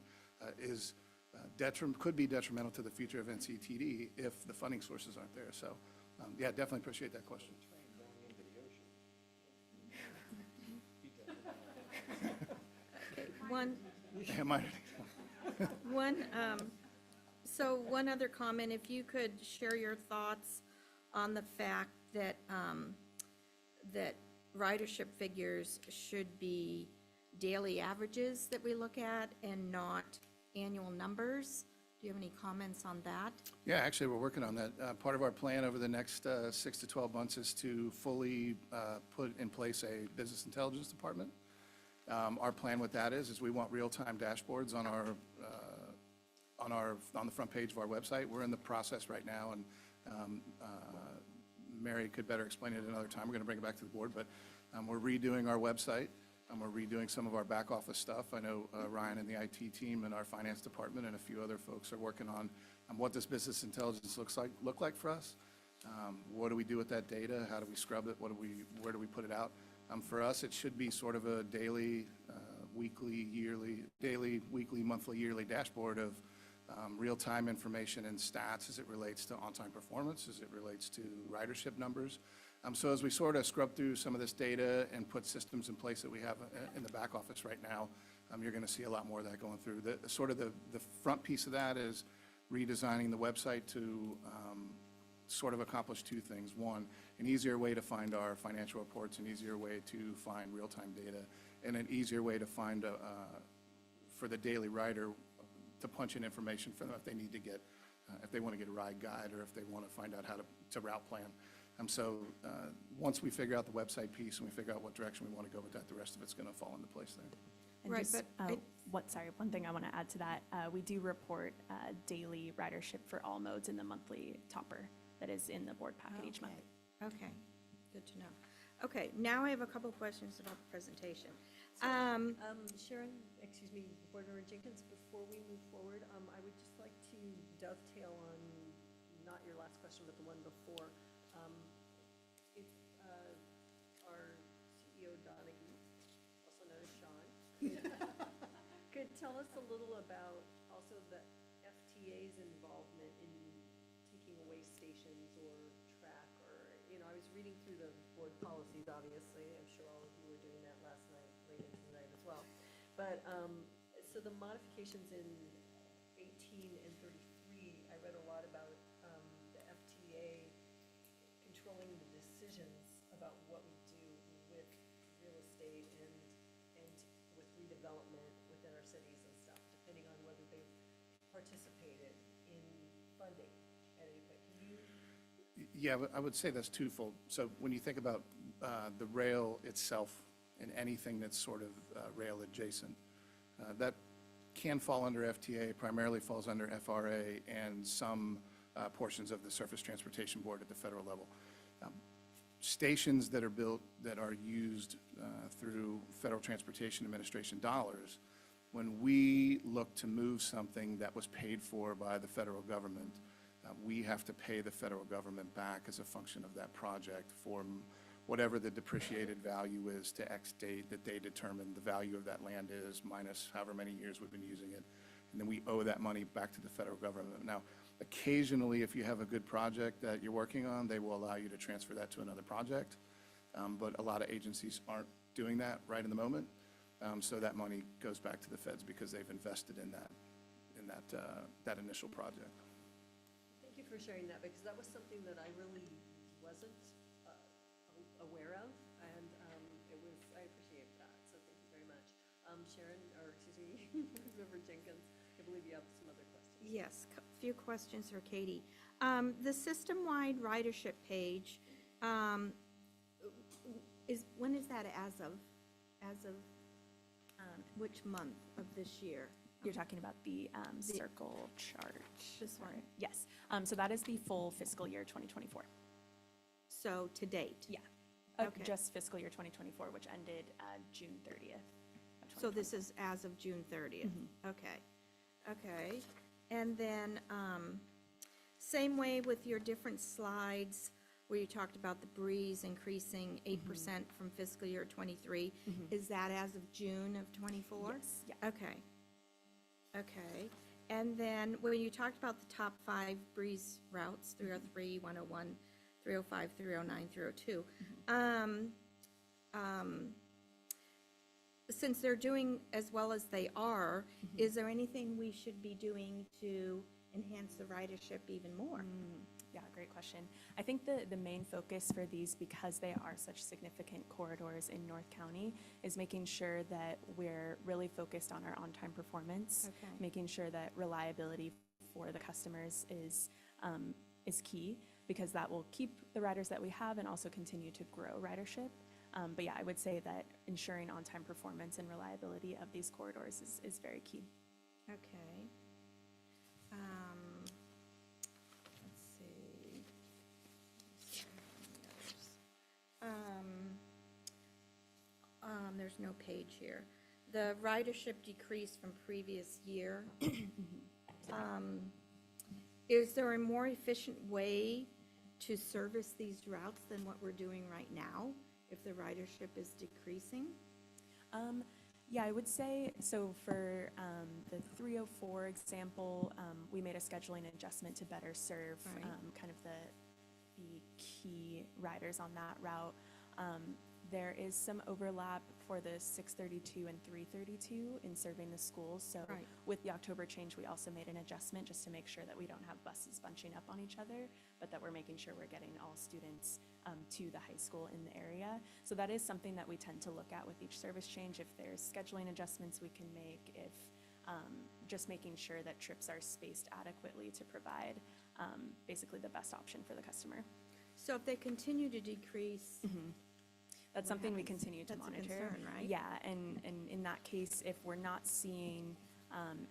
could be detrimental to the future of NCTD if the funding sources aren't there. So, yeah, definitely appreciate that question. One other comment, if you could share your thoughts on the fact that, that ridership figures should be daily averages that we look at and not annual numbers. Do you have any comments on that? Yeah, actually, we're working on that. Part of our plan over the next 6 to 12 months is to fully put in place a business intelligence department. Our plan with that is we want real-time dashboards on the front page of our website. We're in the process right now, and Mary could better explain it another time. We're going to bring it back to the board, but we're redoing our website. We're redoing some of our back office stuff. I know Ryan and the IT team and our finance department and a few other folks are working on what this business intelligence look like for us. What do we do with that data? How do we scrub it? Where do we put it out? For us, it should be sort of a daily, weekly, monthly, yearly dashboard of real-time information and stats as it relates to on-time performance, as it relates to ridership numbers. So as we sort of scrub through some of this data and put systems in place that we have in the back office right now, you're going to see a lot more of that going through. The front piece of that is redesigning the website to sort of accomplish two things. One, an easier way to find our financial reports, an easier way to find real-time data, and an easier way to find for the daily rider to punch in information for them if they need to get, if they want to get a ride guide or if they want to find out how to route plan. So once we figure out the website piece and we figure out what direction we want to go with that, the rest of it's going to fall into place there. And Right, just, but one thing I want to add to that, we do report daily ridership for all modes in the monthly topper that is in the board packet each month. Okay, good to know. Okay, now I have a couple questions about the presentation. Sharon, excuse me, Board Member Jenkins, before we move forward, I would just like to dovetail on, not your last question, but the one before. If our CEO Donaghy, also known as Sean, could tell us a little about also the FTA's involvement in taking away stations or track, or, I was reading through the board policies, obviously. I'm sure all of you were doing that last night, late into the night as well. But, so the modifications in 18 and 33, I read a lot about the FTA controlling the decisions about what we do with real estate and with redevelopment within our cities and stuff, depending on whether they've participated in funding at any point. Can you? Yeah, I would say that's twofold. So when you think about the rail itself and anything that's sort of rail adjacent, that can fall under FTA, primarily falls under FRA and some portions of the Surface Transportation Board at the federal level. Stations that are built that are used through Federal Transportation Administration dollars, when we look to move something that was paid for by the federal government. We have to pay the federal government back as a function of that project for whatever the depreciated value is to X date that they determine the value of that land is, minus however many years we've been using it. And then we owe that money back to the federal government. Now, occasionally, if you have a good project that you're working on, they will allow you to transfer that to another project. But a lot of agencies aren't doing that right in the moment. So that money goes back to the feds because they've invested in that initial project. Thank you for sharing that, because that was something that I really wasn't aware of, and I appreciate that, so thank you very much. Sharon, or excuse me, Member Jenkins, I believe you have some other questions. Yes, a few questions for Katie. The system-wide ridership page, when is that as of which month of this year? You're talking about the circle chart. This one? Yes. So that is the full fiscal year 2024. So to date? Yeah. Okay. Just fiscal year 2024, which ended June 30th. So this is as of June 30th? Okay. Okay. And then, same way with your different slides where you talked about the breeze increasing 8% from fiscal year 23. Is that as of June of 24? Yes. Yeah. Okay. Okay. And then when you talked about the top 5 breeze routes, 303, 101, 305, 309, 302, since they're doing as well as they are, is there anything we should be doing to enhance the ridership even more? Yeah, great question. I think the main focus for these, because they are such significant corridors in North County, is making sure that we're really focused on our on-time performance, Okay. making sure that reliability for the customers is key, because that will keep the riders that we have and also continue to grow ridership. But yeah, I would say that ensuring on-time performance and reliability of these corridors is very key. Okay. Let's see. There's no page here. The ridership decrease from previous year. Is there a more efficient way to service these routes than what we're doing right now if the ridership is decreasing? Yeah, I would say, so for the 304 example, we made a scheduling adjustment to better serve Right. kind of the key riders on that route. There is some overlap for the 632 and 332 in serving the schools. So Right. with the October change, we also made an adjustment just to make sure that we don't have buses bunching up on each other, but that we're making sure we're getting all students to the high school in the area. So that is something that we tend to look at with each service change. If there's scheduling adjustments we can make, if just making sure that trips are spaced adequately to provide basically the best option for the customer. So if they continue to decrease, That's What something we happens? continue to That's a monitor. concern, right? Yeah, and in that case, if we're not seeing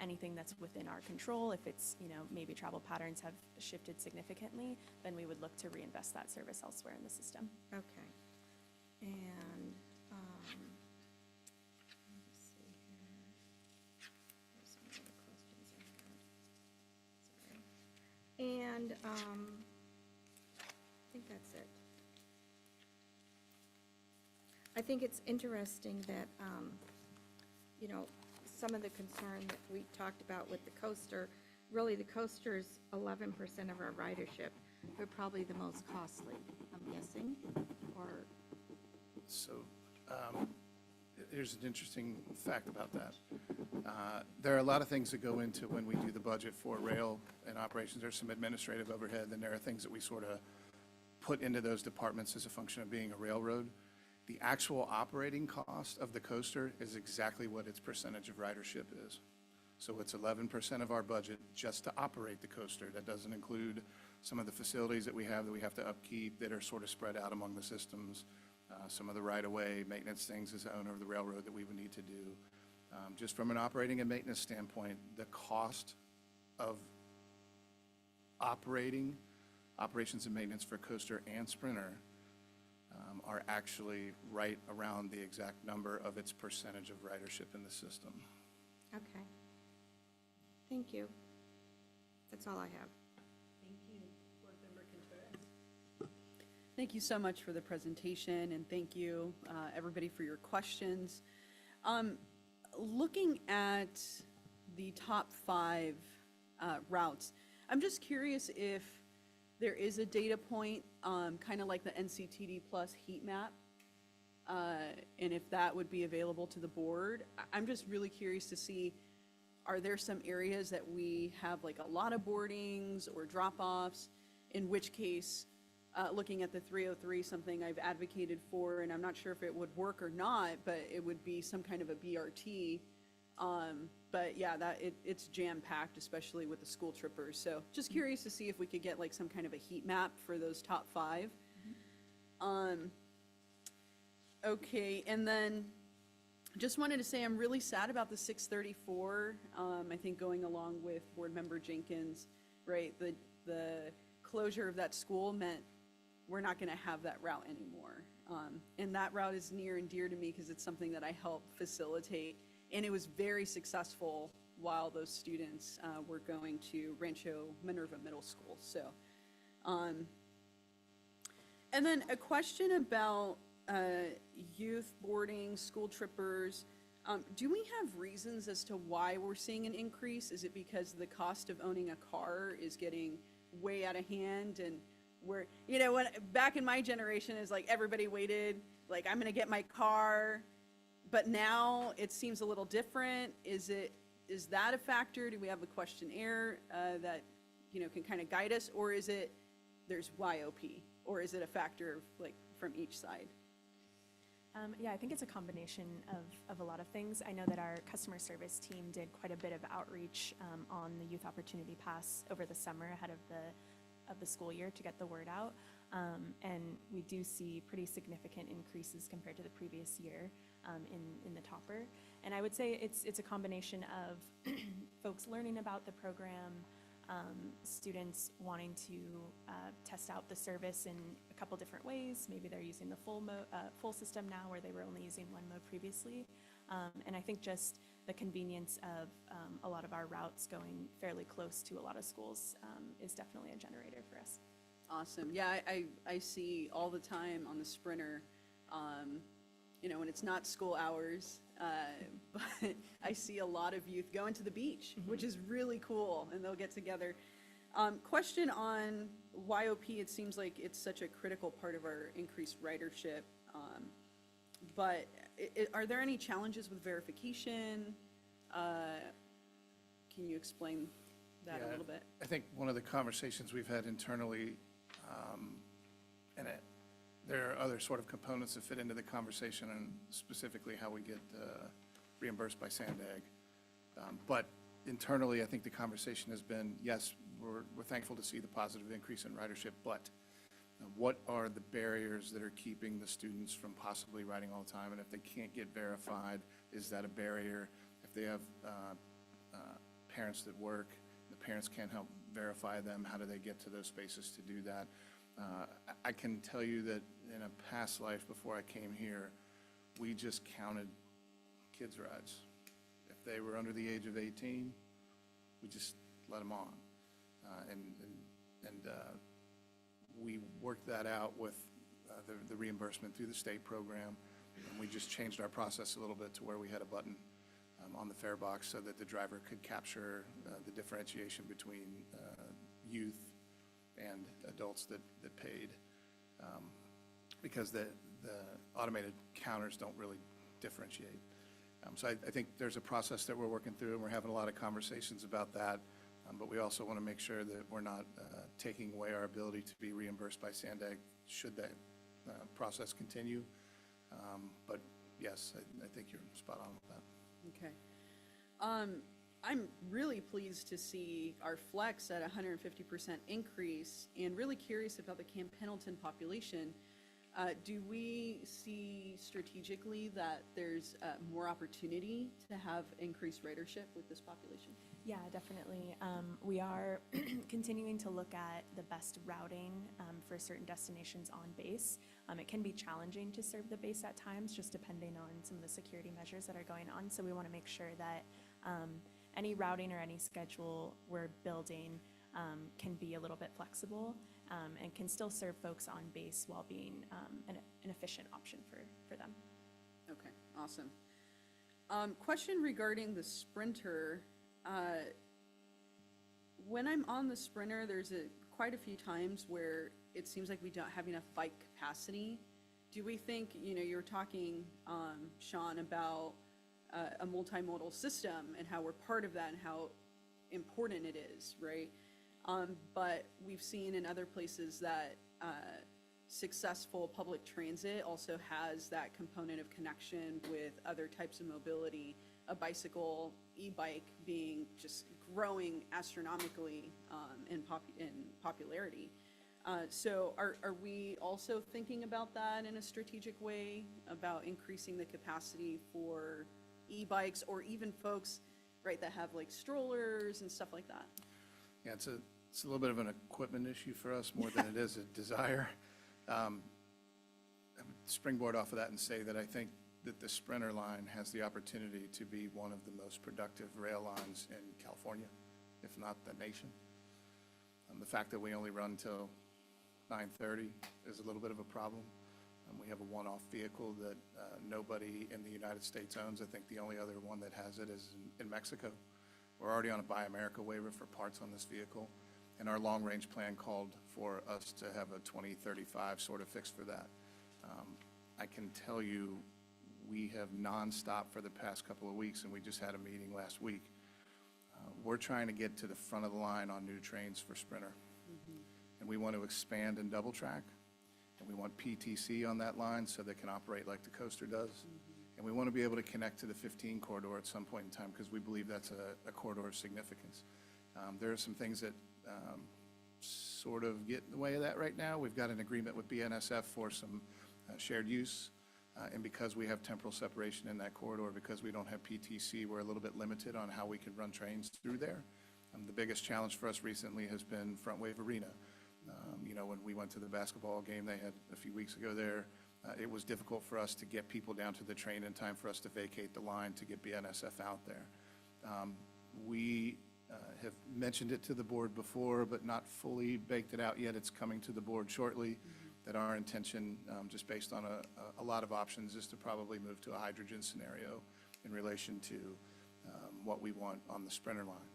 anything that's within our control, if it's, maybe travel patterns have shifted significantly, then we would look to reinvest that service elsewhere in the system. okay. And, let's see here. There's some other questions I had. Sorry. And, I think that's it. I think it's interesting that, some of the concern that we talked about with the coaster, really the coaster's 11% of our ridership, but probably the most costly, I'm guessing, or, So here's an interesting fact about that. There are a lot of things that go into when we do the budget for rail and operations. There's some administrative overhead, and there are things that we sort of put into those departments as a function of being a railroad. The actual operating cost of the coaster is exactly what its percentage of ridership is. So it's 11% of our budget just to operate the coaster. That doesn't include some of the facilities that we have to upkeep that are sort of spread out among the systems, some of the right-of-way maintenance things as the owner of the railroad that we would need to do. Just from an operating and maintenance standpoint, the cost of operations and maintenance for coaster and Sprinter are actually right around the exact number of its percentage of ridership in the system. okay. Thank you. That's all I have. Thank you, Board Member Contreras. Thank you so much for the presentation, and thank you, everybody, for your questions. Looking at the top 5 routes, I'm just curious if there is a data point, kind of like the NCTD plus heat map, and if that would be available to the board. I'm just really curious to see, are there some areas that we have like a lot of boardings or drop-offs, in which case, looking at the 303, something I've advocated for, and I'm not sure if it would work or not, but it would be some kind of a BRT. But yeah, it's jam-packed, especially with the school trippers. So just curious to see if we could get like some kind of a heat map for those top 5. Okay, and then just wanted to say I'm really sad about the 634. I think going along with Board Member Jenkins, right? The closure of that school meant we're not going to have that route anymore. And that route is near and dear to me because it's something that I helped facilitate. And it was very successful while those students were going to Rancho Minerva Middle School. So, and then a question about youth boarding, school trippers. Do we have reasons as to why we're seeing an increase? Is it because the cost of owning a car is getting way out of hand, and we're, you know, when back in my generation is like everybody waited, like I'm gonna get my car, but now it seems a little different. Is that a factor? Do we have a questionnaire that, you know, can kind of guide us, or is it there's YOP, or is it a factor of like from each side? Yeah, I think it's a combination of a lot of things. I know that our customer service team did quite a bit of outreach on the Youth Opportunity Pass over the summer ahead of the school year to get the word out. And we do see pretty significant increases compared to the previous year in the topper. And I would say it's a combination of folks learning about the program, students wanting to test out the service in a couple different ways. Maybe they're using the full system now where they were only using one mode previously. And I think just the convenience of a lot of our routes going fairly close to a lot of schools is definitely a generator for us. Awesome. Yeah, I see all the time on the Sprinter, you know, when it's not school hours, but I see a lot of youth going to the beach, which is really cool, and they'll get together. Question on YOP, it seems like it's such a critical part of our increased ridership, but are there any challenges with verification? Can you explain that a little bit? I think one of the conversations we've had internally, and there are other sort of components that fit into the conversation, and specifically how we get reimbursed by Sandag. But internally, I think the conversation has been, yes, we're thankful to see the positive increase in ridership, but what are the barriers that are keeping the students from possibly riding all the time? And if they can't get verified, is that a barrier? If they have parents that work, the parents can't help verify them, how do they get to those spaces to do that? I can tell you that in a past life before I came here, we just counted kids' rides. If they were under the age of 18, we just let them on. And we worked that out with the reimbursement through the state program. And we just changed our process a little bit to where we had a button on the fare box so that the driver could capture the differentiation between youth and adults that paid, because the automated counters don't really differentiate. So I think there's a process that we're working through, and we're having a lot of conversations about that, but we also want to make sure that we're not taking away our ability to be reimbursed by Sandag should that process continue. But yes, I think you're spot on with that. Okay. I'm really pleased to see our flex at 150% increase, and really curious about the Camp Pendleton population. Do we see strategically that there's more opportunity to have increased ridership with this population? Yeah, definitely. We are continuing to look at the best routing for certain destinations on base. It can be challenging to serve the base at times, just depending on some of the security measures that are going on. So we want to make sure that any routing or any schedule we're building can be a little bit flexible and can still serve folks on base while being an efficient option for them. Okay, awesome. Question regarding the Sprinter. When I'm on the Sprinter, there's quite a few times where it seems like we don't have enough bike capacity. Do we think, you were talking, Sean, about a multimodal system and how we're part of that and how important it is, right? But we've seen in other places that successful public transit also has that component of connection with other types of mobility, a bicycle, e-bike being just growing astronomically in popularity. So are we also thinking about that in a strategic way, about increasing the capacity for e-bikes or even folks, right, that have like strollers and stuff like that? Yeah, it's a little bit of an equipment issue for us more than it is a desire. I would springboard off of that and say that I think that the Sprinter line has the opportunity to be one of the most productive rail lines in California, if not the nation. The fact that we only run till 9:30 is a little bit of a problem. We have a one-off vehicle that nobody in the United States owns. I think the only other one that has it is in Mexico. We're already on a Buy America waiver for parts on this vehicle, and our long-range plan called for us to have a 2035 sort of fix for that. I can tell you we have nonstop for the past couple of weeks, and we just had a meeting last week. We're trying to get to the front of the line on new trains for Sprinter. And we want to expand and double track. And we want PTC on that line so they can operate like the coaster does. And we want to be able to connect to the 15 corridor at some point in time because we believe that's a corridor of significance. There are some things that sort of get in the way of that right now. We've got an agreement with BNSF for some shared use. And because we have temporal separation in that corridor, because we don't have PTC, we're a little bit limited on how we can run trains through there. The biggest challenge for us recently has been Front Wave Arena. When we went to the basketball game they had a few weeks ago there, it was difficult for us to get people down to the train in time for us to vacate the line to get BNSF out there. We have mentioned it to the board before, but not fully baked it out yet. It's coming to the board shortly. That our intention, just based on a lot of options, is to probably move to a hydrogen scenario in relation to what we want on the Sprinter line.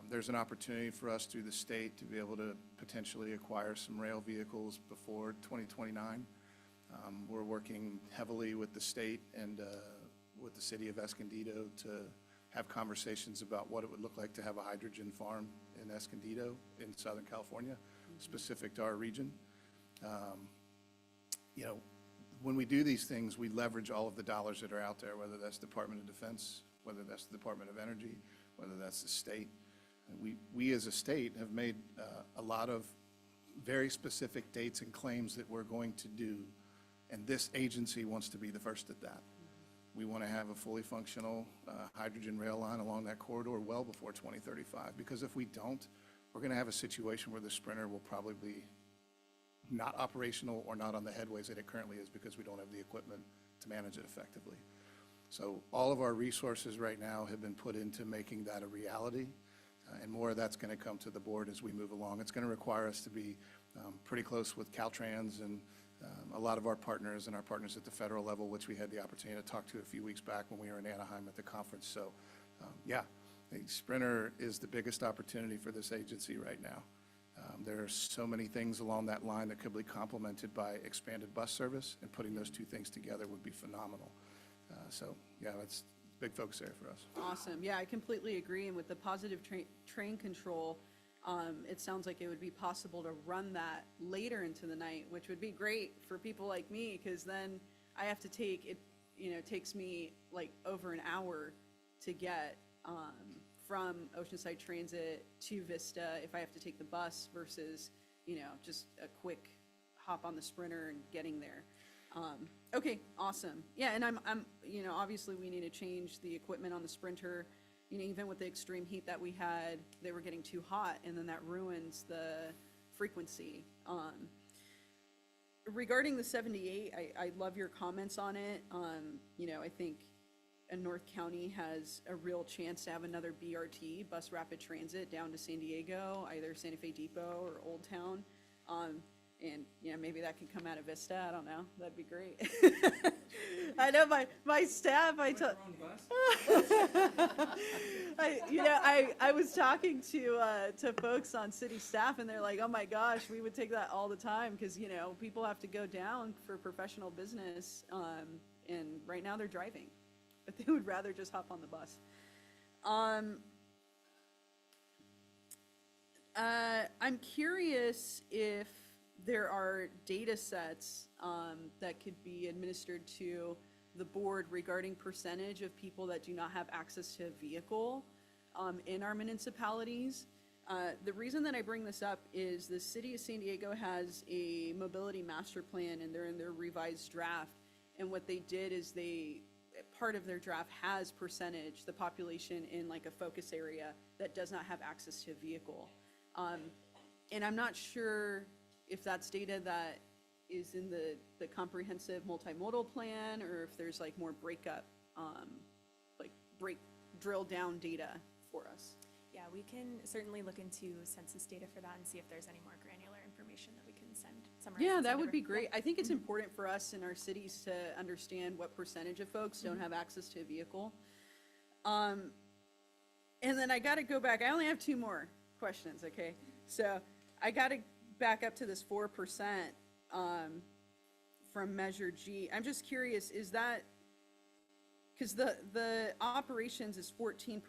There's an opportunity for us through the state to be able to potentially acquire some rail vehicles before 2029. We're working heavily with the state and with the city of Escondido to have conversations about what it would look like to have a hydrogen farm in Escondido in Southern California, specific to our region. When we do these things, we leverage all of the dollars that are out there, whether that's Department of Defense, whether that's the Department of Energy, whether that's the state. We as a state have made a lot of very specific dates and claims that we're going to do, and this agency wants to be the first at that. We want to have a fully functional hydrogen rail line along that corridor well before 2035, because if we don't, we're going to have a situation where the Sprinter will probably be not operational or not on the headways that it currently is because we don't have the equipment to manage it effectively. So all of our resources right now have been put into making that a reality, and more of that's going to come to the board as we move along. It's going to require us to be pretty close with Caltrans and a lot of our partners and our partners at the federal level, which we had the opportunity to talk to a few weeks back when we were in Anaheim at the conference. So yeah, Sprinter is the biggest opportunity for this agency right now. There are so many things along that line that could be complemented by expanded bus service, and putting those two things together would be phenomenal. So yeah, that's a big focus area for us. Awesome. Yeah, I completely agree. And with the positive train control, it sounds like it would be possible to run that later into the night, which would be great for people like me, because then I have to take it, takes me like over an hour to get from Oceanside Transit to Vista if I have to take the bus versus, just a quick hop on the Sprinter and getting there. Okay, awesome. Yeah, and I'm obviously we need to change the equipment on the Sprinter. Even with the extreme heat that we had, they were getting too hot, and then that ruins the frequency. Regarding the 78, I love your comments on it. I think North County has a real chance to have another BRT, bus rapid transit, down to San Diego, either Santa Fe Depot or Old Town. And, you know, maybe that could come out of Vista, I don't know, that'd be great. I know my staff, I was talking to folks on city staff, and they're like, oh my gosh, we would take that all the time, because, you know, people have to go down for professional business, and right now they're driving, but they would rather just hop on the bus. I'm curious if there are data sets that could be administered to the board regarding percentage of people that do not have access to a vehicle in our municipalities. The reason that I bring this up is the city of San Diego has a mobility master plan, and they're in their revised draft. And what they did is part of their draft has percentage, the population in like a focus area that does not have access to a vehicle. And I'm not sure if that's data that is in the comprehensive multimodal plan, or if there's like more drill down data for us. Yeah, we can certainly look into census data for that and see if there's any more granular information that we can summarize. Yeah, and that send would over. be great. I think it's important for us in our cities to understand what percentage of folks don't have access to a vehicle. And then I gotta go back, I only have 2 more questions, okay? So I gotta back up to this 4% from Measure G. I'm just curious, is that, because the operations is 14%,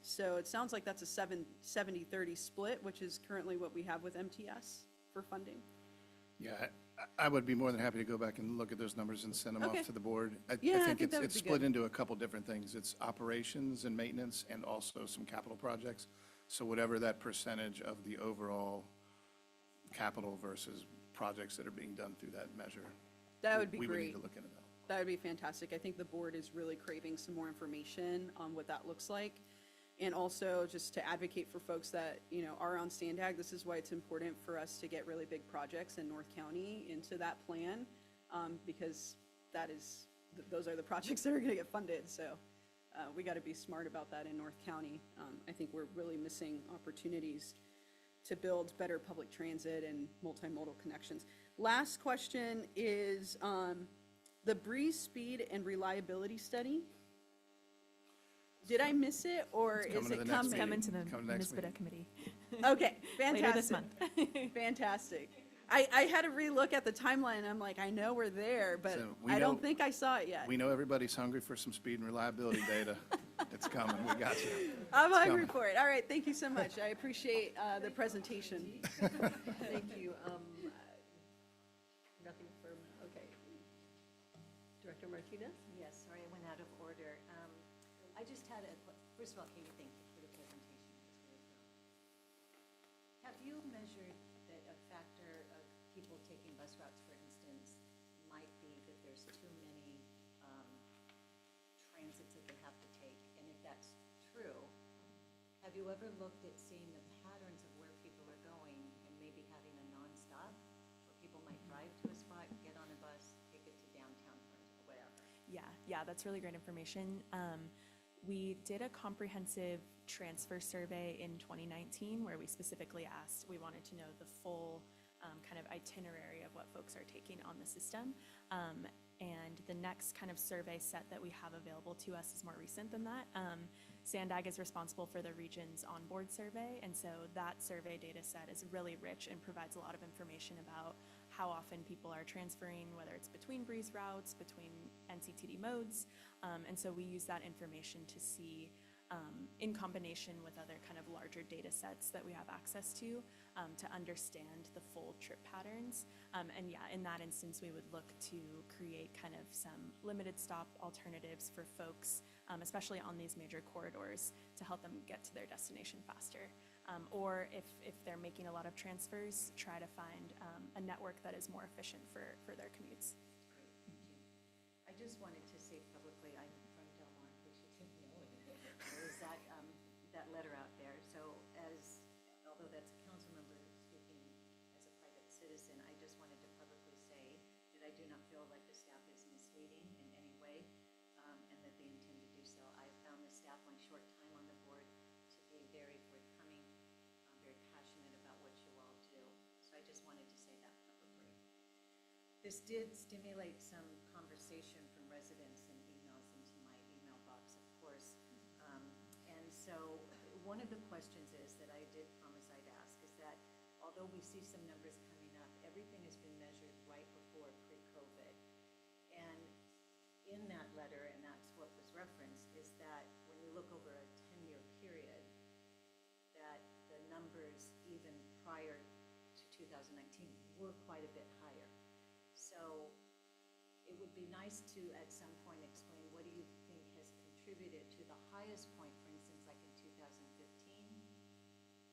so it sounds like that's a 70-30 split, which is currently what we have with MTS for funding. Yeah, I would be more than happy to go back and look at those numbers and send them Okay. off to the board. I Yeah, I think think that would it's be split good. into a couple different things. It's operations and maintenance, and also some capital projects. So whatever that percentage of the overall capital versus projects that are being done through that measure. That would be We would need great. to look into that. That would be fantastic. I think the board is really craving some more information on what that looks like. And also just to advocate for folks that, you know, are on Sandag, this is why it's important for us to get really big projects in North County into that plan, because those are the projects that are gonna get funded. So we gotta be smart about that in North County. I think we're really missing opportunities to build better public transit and multimodal connections. Last question is, the Breeze Speed and Reliability Study. Did I miss it, or It's is coming to it the next coming? meeting. Come into the Come to next MISBITA meeting. committee. Okay, fantastic. Later this month. Fantastic. I had to relook at the timeline. I'm like, I know we're there, but So we I don't know- think I saw it yet. We know everybody's hungry for some speed and reliability data. It's coming, we got you. I'm hungry coming. for it. All right, thank you so much. I appreciate the presentation. Thank you. Nothing from, okay. Director Martinez? Yes, sorry, I went out of order. I just had first of all, Katie, thank you for the presentation. It was very thorough. Have you measured that a factor of people taking bus routes, for instance, might be that there's too many transits that they have to take? And if that's true, have you ever looked at seeing the patterns of where people are going and maybe having a nonstop? Where people might drive to a spot, get on a bus, take it to downtown or whatever. Yeah, that's really great information. We did a comprehensive transfer survey in 2019 where we specifically asked, we wanted to know the full kind of itinerary of what folks are taking on the system. And the next kind of survey set that we have available to us is more recent than that. Sandag is responsible for the region's onboard survey, and so that survey data set is really rich and provides a lot of information about how often people are transferring, whether it's between Breeze routes, between NCTD modes, and so we use that information to see, in combination with other kind of larger data sets that we have access to understand the full trip patterns. And yeah, in that instance, we would look to create kind of some limited stop alternatives for folks, especially on these major corridors, to help them get to their destination faster. Or if they're making a lot of transfers, try to find a network that is more efficient for their commutes. Great, thank you. I just wanted to say publicly, I'm from Del Mar, in case you didn't know. There's that letter out there. So although that's a council member speaking as a private citizen, I just wanted to publicly say that I do not feel like the staff is misleading in any way, and that they intend to staff my short time on the board to be very forthcoming, very passionate about what you all do. So I just wanted to say that publicly. This did stimulate some conversation from residents and emails into my email box, of course. And so one of the questions is that I did promise I'd ask is that although we see some numbers coming up, everything has been measured right before pre-COVID. And in that letter, and that's what was referenced, is that when you look over a 10-year period, that the numbers even prior to 2019 were quite a bit higher. So it would be nice to, at some point, explain what do you think has contributed to the highest point, for instance, like in 2015,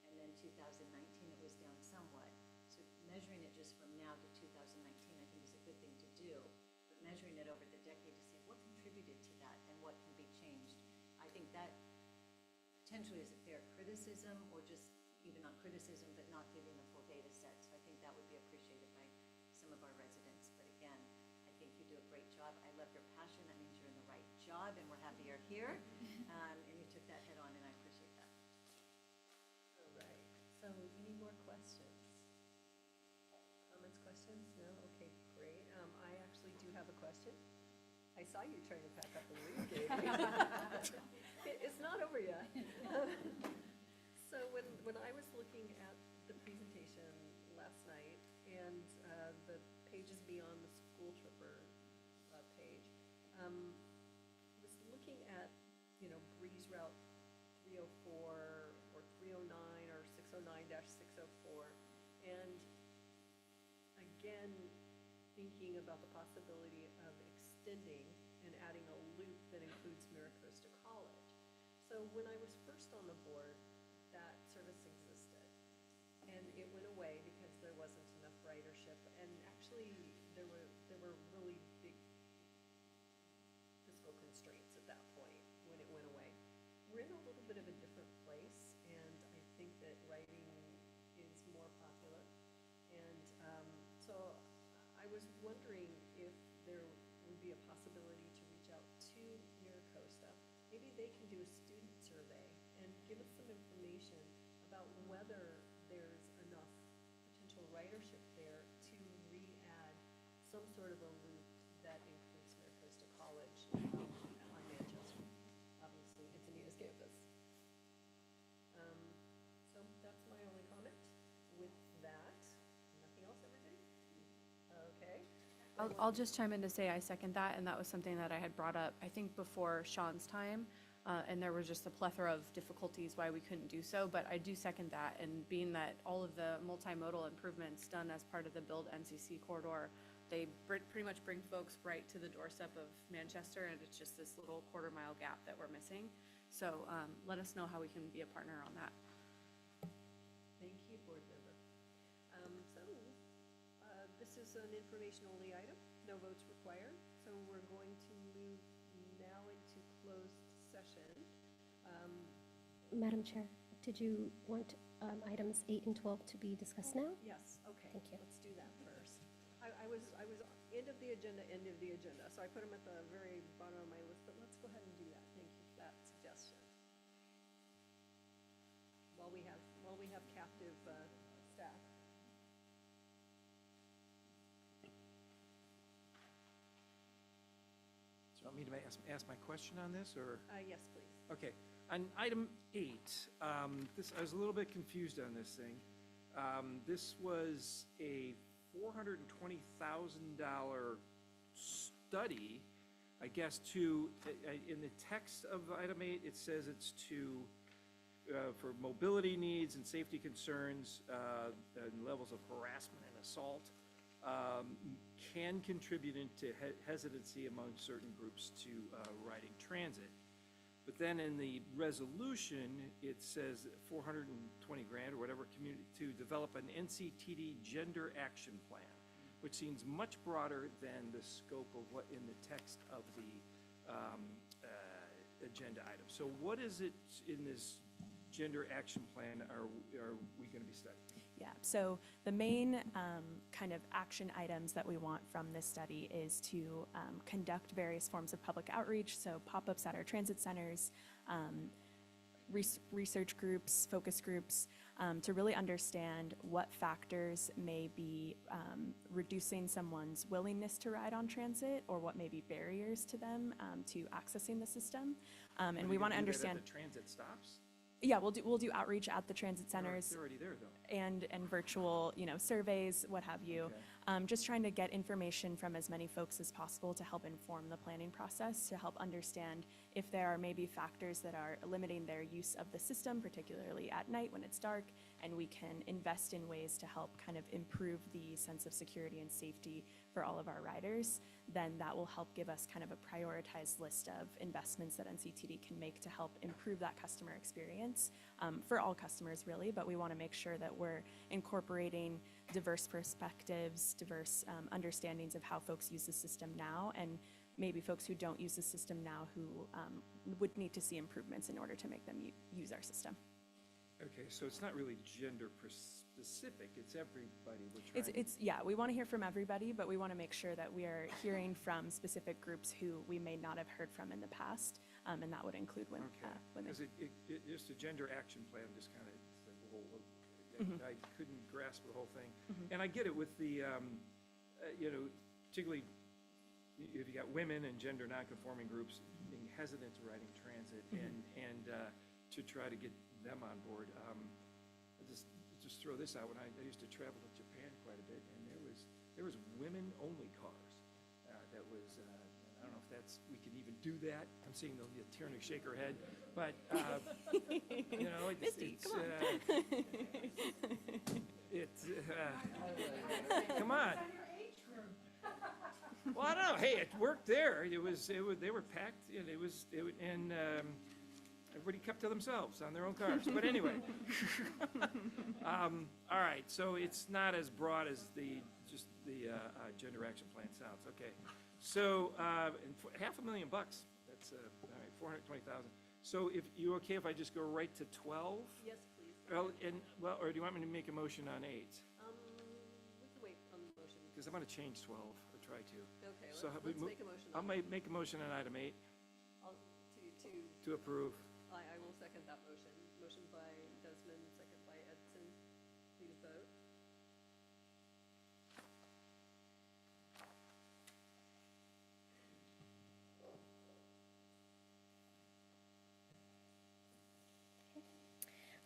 and then 2019 it was down somewhat. So measuring it just from now to 2019, I think is a good thing to do, but measuring it over the decade to say what contributed to that and what can be changed, I think that potentially is a fair criticism, or just even not criticism, but not giving the full data set. So I think that would be appreciated by some of our residents. But again, I think you do a great job. I love your passion. That means you're in the right job, and we're happy you're here. And you took that head on, and I appreciate that. All right, so any more questions? Comments, questions? No? Okay, great. I actually do have a question. I saw you trying to pack up and leave, Katie. It's not over yet. So when I was looking at the presentation last night and the pages beyond the school tripper page, was looking at, Breeze Route 304 or 309 or 609-604, and again, thinking about the possibility of extending and adding a loop that includes Miracosta College. So when I was first on the board, that service existed, and it went away because there wasn't enough ridership, and actually there were really big fiscal constraints at that point when it went away. We're in a little bit of a different place, and I think that riding is more popular, and so I was wondering if there would be a possibility to reach out to Miracosta. Maybe they can do a student survey and give us some information about whether there's enough potential ridership there to re-add some sort of a loop that includes Miracosta College on Manchester. Obviously, it's Anita's campus. So that's my only comment. With that, nothing else, everybody? Okay. I'll just chime in to say I second that, and that was something that I had brought up, I think, before Sean's time, and there was just a plethora of difficulties why we couldn't do so, but I do second that, and being that all of the multimodal improvements done as part of the Build NCC corridor, they pretty much bring folks right to the doorstep of Manchester, and it's just this little quarter-mile gap that we're missing. So let us know how we can be a partner on that. Thank you, board member. This is an information-only item, no votes required, so we're going to move now into closed session. Madam Chair, did you want items 8 and 12 to be discussed now? Yes, okay. Thank you. Let's do that first. I was end of the agenda, so I put them at the very bottom of my list, but let's go ahead and do that. Thank you for that suggestion. While we have captive staff. So you want me to ask my question on this, or? Yes, please. Okay, on item 8, I was a little bit confused on this thing. This was a $420,000 study, I guess, in the text of item 8, it says it's for mobility needs and safety concerns, and levels of harassment and assault, can contribute into hesitancy among certain groups to riding transit. But then in the resolution, it says 420 grand or whatever to develop an NCTD gender action plan, which seems much broader than the scope of what in the text of the agenda item. So what is it in this gender action plan are we going to be studying? Yeah, so the main kind of action items that we want from this study is to conduct various forms of public outreach, so pop-ups at our transit centers, research groups, focus groups, to really understand what factors may be reducing someone's willingness to ride on transit, or what may be barriers to them to accessing the system. And we want to understand. The transit stops? Yeah, we'll do outreach at the transit centers. They're already there, though. And virtual, surveys, what have you. Just trying to get information from as many folks as possible to help inform the planning process, to help understand if there are maybe factors that are limiting their use of the system, particularly at night when it's dark, and we can invest in ways to help kind of improve the sense of security and safety for all of our riders. Then that will help give us kind of a prioritized list of investments that NCTD can make to help improve that customer experience for all customers, really. But we want to make sure that we're incorporating diverse perspectives, diverse understandings of how folks use the system now, and maybe folks who don't use the system now who would need to see improvements in order to make them use our system. Okay, so it's not really gender specific, it's everybody we're trying. Yeah, we want to hear from everybody, but we want to make sure that we are hearing from specific groups who we may not have heard from in the past, and that would include when Okay, they. because just a gender action plan, just kind of, I couldn't grasp the whole thing. And I get it with the, particularly if you got women and gender nonconforming groups being hesitant to riding transit and to try to get them on board. Just throw this out, when I used to travel to Japan quite a bit, and there was women-only cars. That was, I don't know if that's, we can even do that. I'm seeing the Tierney shake her head, but, Misty, it's, come on. come on. Well, I don't know, hey, it worked there. They were packed, and everybody kept to themselves on their own cars. But anyway, all right. So it's not as broad as the gender action plan sounds. Okay. So $500,000. That's all right. 420,000. So if you okay if I just go right to 12? Yes, please. Well, or do you want me to make a motion on 8? We can wait on the motion. Because I'm going to change 12 or try to. Okay, So let's make a motion. I'll make a motion on item 8 to approve. I will second that motion. Motion by Desmond, second by Edson. Please vote.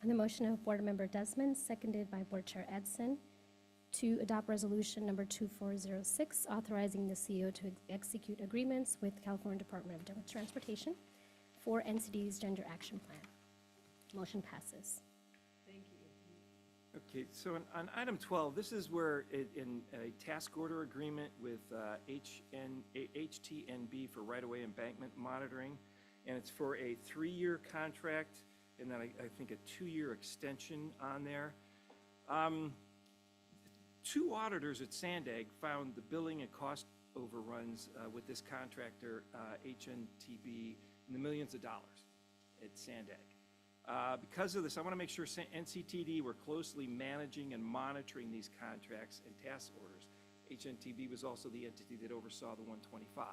On the motion of Board Member Desmond, seconded by Board Chair Edson, to adopt Resolution Number 2406, authorizing the CEO to execute agreements with California Department of Transportation for NCD's Gender Action Plan. Motion passes. Thank you. Okay, so on item 12, this is where in a task order agreement with HTNB for right-of-way embankment monitoring, and it's for a 3-year contract, and then I think a 2-year extension on there. 2 auditors at Sandag found the billing and cost overruns with this contractor, HNTB, in the millions of dollars at Sandag. Because of this, I want to make sure NCTD were closely managing and monitoring these contracts and task orders. HNTB was also the entity that oversaw the 125.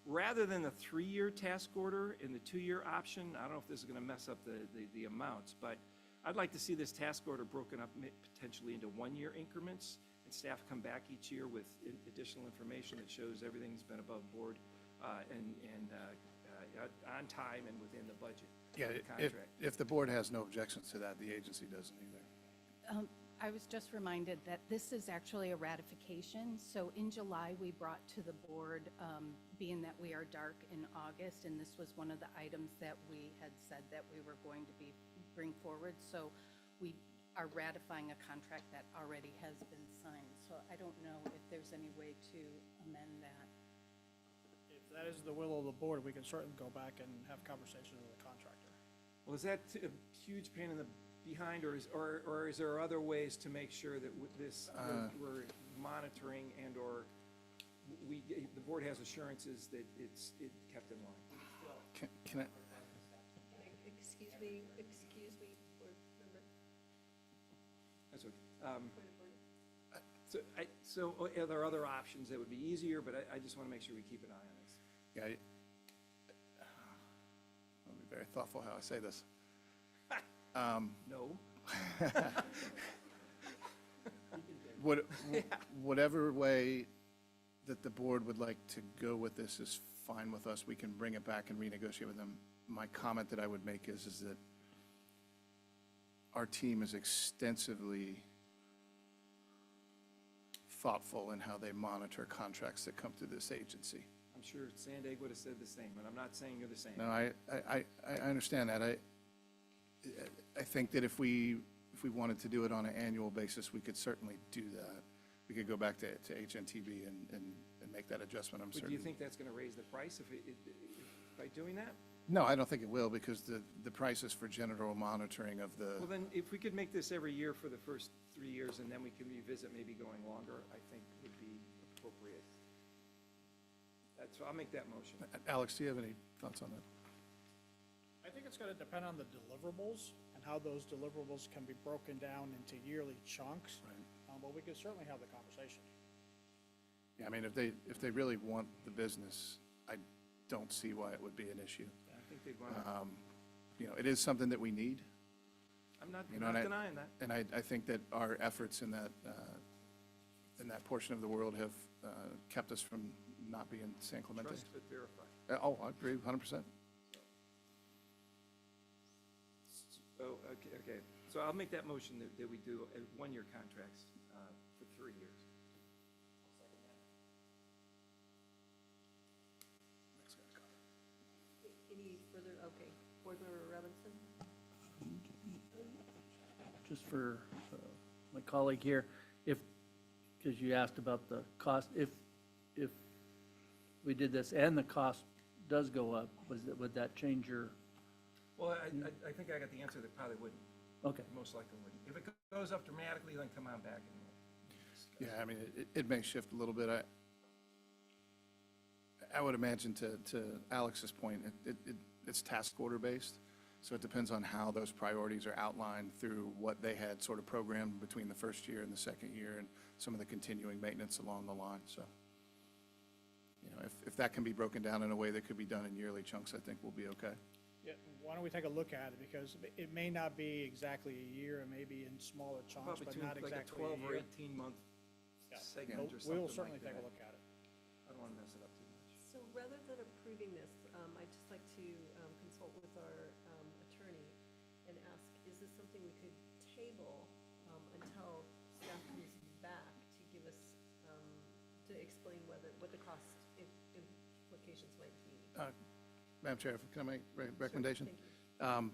Rather than the 3-year task order and the 2-year option, I don't know if this is going to mess up the amounts, but I'd like to see this task order broken up potentially into 1-year increments, and staff come back each year with additional information that shows everything's been above board and on time and within the budget. Yeah, of the contract. if the board has no objections to that, the agency doesn't either. I was just reminded that this is actually a ratification. So in July, we brought to the board, being that we are dark in August, and this was one of the items that we had said that we were going to bring forward. So we are ratifying a contract that already has been signed. So I don't know if there's any way to amend that. If that is the will of the board, we can certainly go back and have conversations with the contractor. Well, is that a huge pain in the behind, or is there other ways to make sure that we're monitoring and/or the board has assurances that it kept in line? Can I? Excuse me, board member. That's okay. Point of order. So are there other options that would be easier, but I just want to make sure we keep an eye on this. Yeah, thoughtful how I say this. No. What, whatever way that the board would like to go with this is fine with us. We can bring it back and renegotiate with them. My comment that I would make is that our team is extensively thoughtful in how they monitor contracts that come through this agency. I'm sure Sandag would have said the same, but I'm not saying you're the same. No, I understand that. I think that if we wanted to do it on an annual basis, we could certainly do that. We could go back to HNTB and make that adjustment, I'm But do certain. you think that's going to raise the price by doing that? No, I don't think it will, because the prices for general monitoring of the, Well, then, if we could make this every year for the first 3 years, and then we can revisit maybe going longer, I think would be appropriate. So I'll make that motion. Alex, do you have any thoughts on that? I think it's gonna depend on the deliverables and how those deliverables can be broken down into yearly chunks. Right. But we could certainly have the conversation. Yeah, I mean, if they really want the business, I don't see why it would be an issue. I think they'd want to, You know, it is something that we need. I'm not You know, and I- denying that. And I think that our efforts in that portion of the world have kept us from not being San Clemente. Trust but verify. Oh, I agree 100%. Oh, okay. So I'll make that motion that we do one-year contracts for 3 years. Any further, okay, Board Member Robinson? Just for my colleague here, because you asked about the cost, if we did this and the cost does go up, would that change your, Well, I think I got the answer that probably wouldn't, okay. most likely wouldn't. If it goes up dramatically, then come on back and we'll discuss. Yeah, I mean, it may shift a little bit. I would imagine to Alex's point, it's task order based. So it depends on how those priorities are outlined through what they had sort of programmed between the first year and the second year and some of the continuing maintenance along the line. So, you know, if that can be broken down in a way that could be done in yearly chunks, I think we'll be okay. Yeah, why don't we take a look at it, because it may not be exactly a year, it may be in smaller How chunks, about but between not like a exactly a 12 or year. 18-month Yeah. segment or But something we'll like certainly take a that. look at it. I don't want to mess it up too much. So rather than approving this, I'd just like to consult with our attorney and ask, is this something we could table until staff comes back to give us, to explain what the cost implications might be? Madam Chair, can I make a recommendation? Thank you.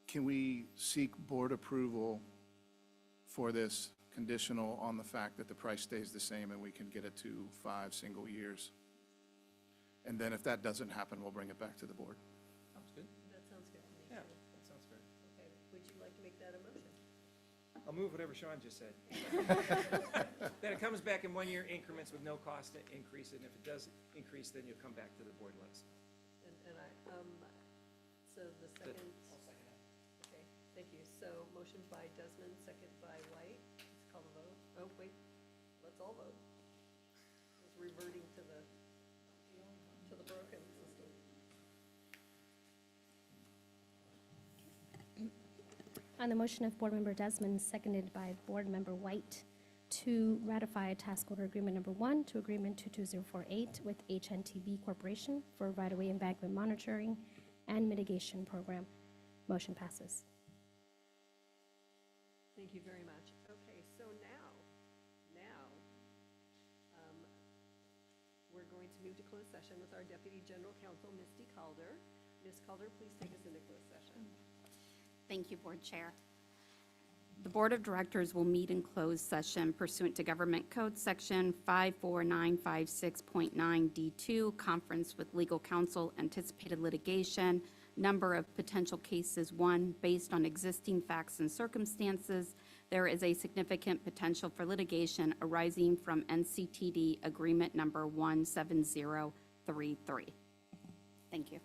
Can we seek board approval for this conditional on the fact that the price stays the same and we can get it to 5 single years? And then if that doesn't happen, we'll bring it back to the board. Sounds good? That sounds good to me, Yeah, too. that sounds good. Okay, would you like to make that a motion? I'll move whatever Sean just said. Then it comes back in 1-year increments with no cost increase, and if it does increase, then you'll come back to the board and let us know. And I, so the second. Okay, thank you. So motion by Desmond, second by White. Let's call the vote. Oh, wait, let's all vote. It's reverting to the broken system. On the motion of Board Member Desmond, seconded by Board Member White, to ratify task order agreement number 1 to agreement 22048 with HNTB Corporation for right-of-way embankment monitoring and mitigation program. Motion passes. Thank you very much. Okay, so now, we're going to move to closed session with our Deputy General Counsel, Misty Calder. Ms. Calder, please take us into closed session. Thank you, Board Chair. The Board of Directors will meet in closed session pursuant to Government Code Section 54956.9D2, conference with legal counsel, anticipated litigation, number of potential cases, 1, based on existing facts and circumstances. There is a significant potential for litigation arising from NCTD Agreement Number 17033. Thank you.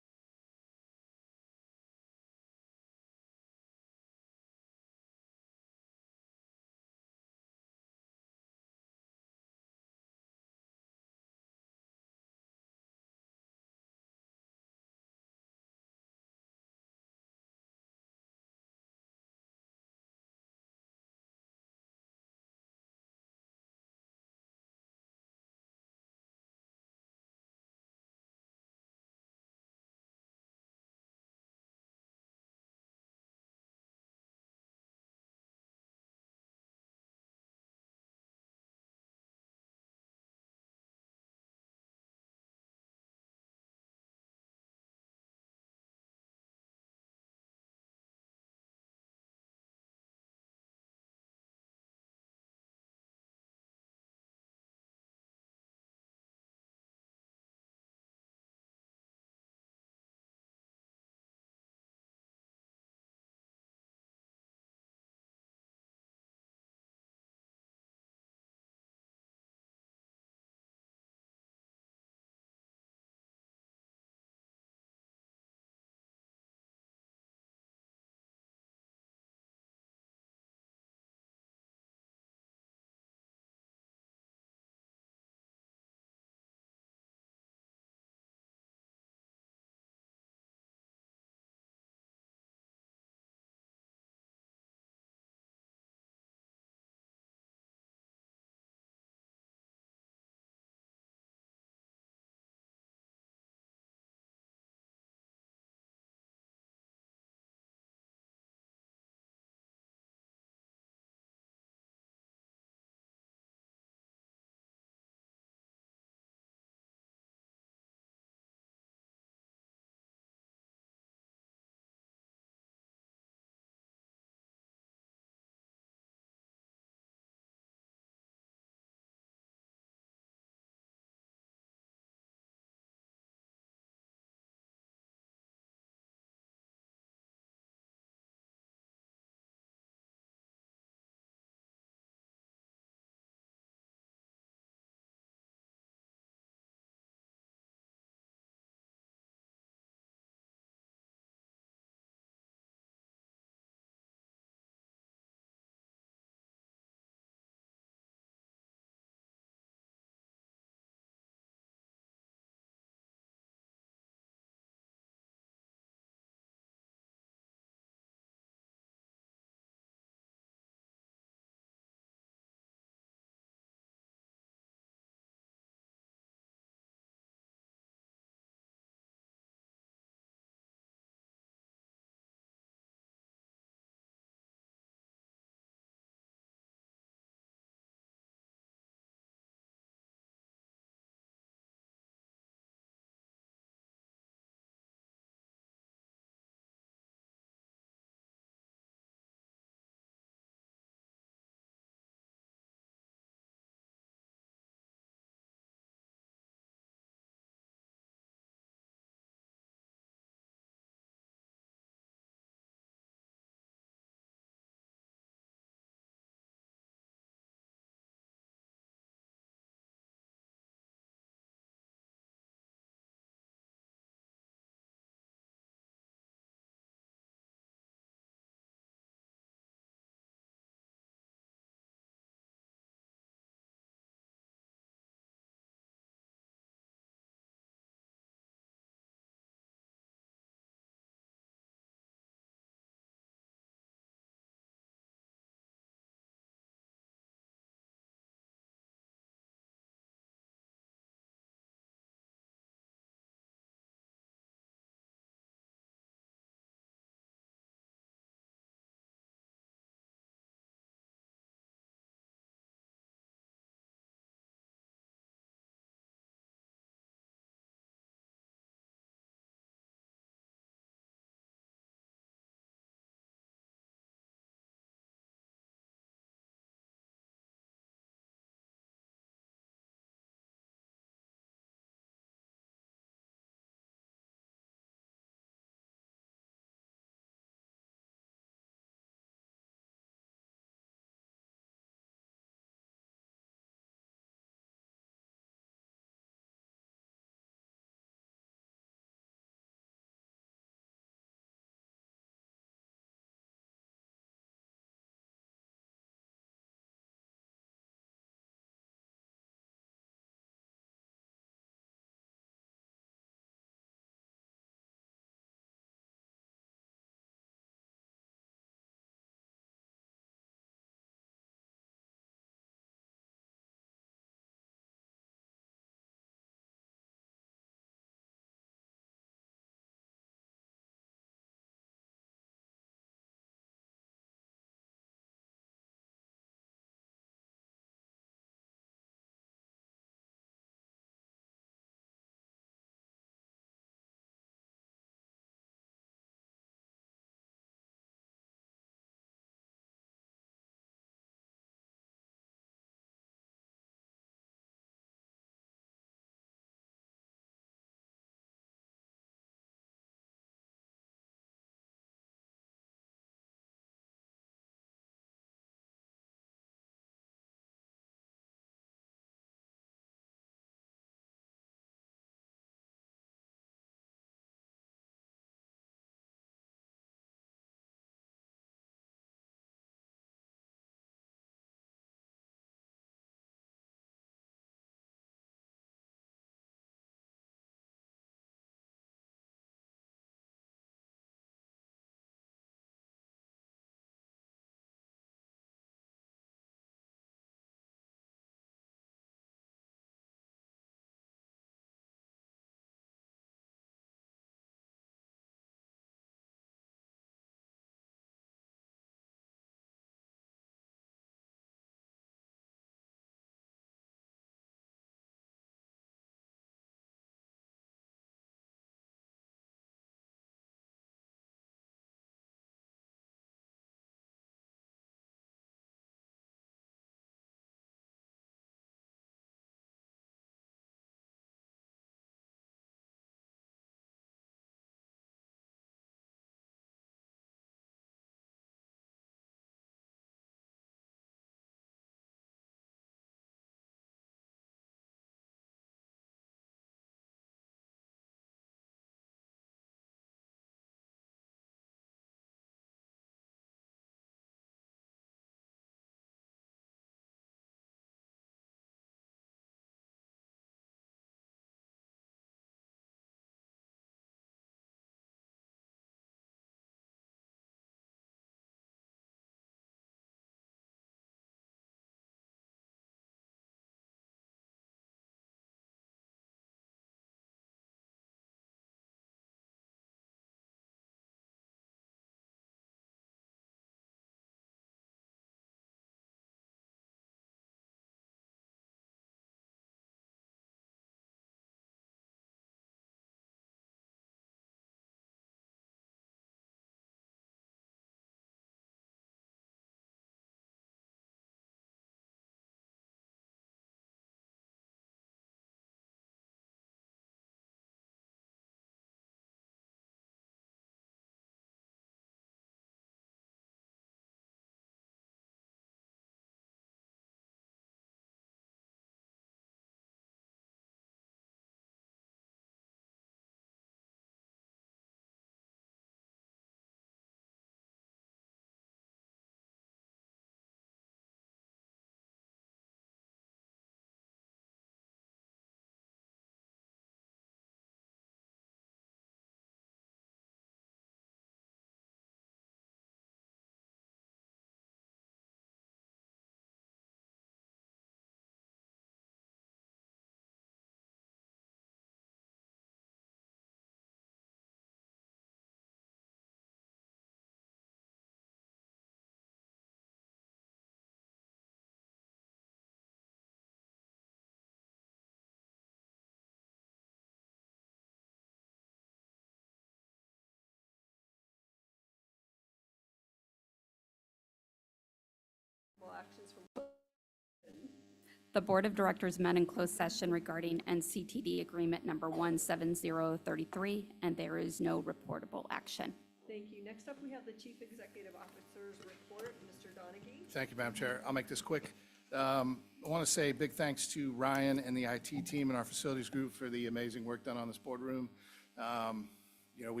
The Board of Directors met in closed session regarding NCTD Agreement Number 17033, and there is no reportable action. Thank you. Next up, we have the Chief Executive Officer's report, Mr. Donaghy. Thank you, Madam Chair. I'll make this quick. I want to say big thanks to Ryan and the IT team and our facilities group for the amazing work done on this boardroom. You know,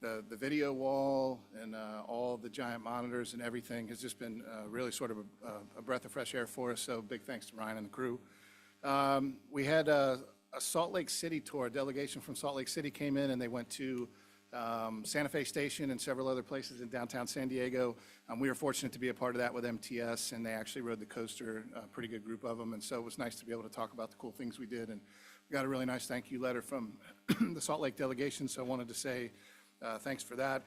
the video wall and all the giant monitors and everything has just been really sort of a breath of fresh air for us, so big thanks to Ryan and the crew. We had a Salt Lake City tour. A delegation from Salt Lake City came in and they went to Santa Fe Station and several other places in downtown San Diego. We were fortunate to be a part of that with MTS, and they actually rode the coaster, a pretty good group of them, and so it was nice to be able to talk about the cool things we did, and we got a really nice thank you letter from the Salt Lake delegation, so I wanted to say thanks for that.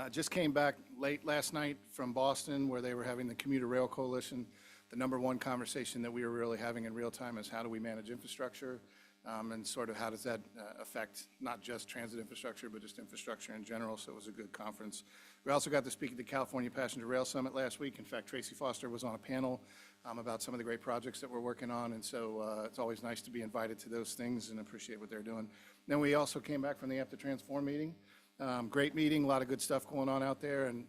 Just came back late last night from Boston, where they were having the Commuter Rail Coalition. The number one conversation that we were really having in real time is how do we manage infrastructure, and sort of how does that affect not just transit infrastructure, but just infrastructure in general, so it was a good conference. We also got to speak at the California Passenger Rail Summit last week. In fact, Tracy Foster was on a panel about some of the great projects that we're working on, and so it's always nice to be invited to those things and appreciate what they're doing. Then we also came back from the App to Transform meeting. Great meeting, a lot of good stuff going on out there, and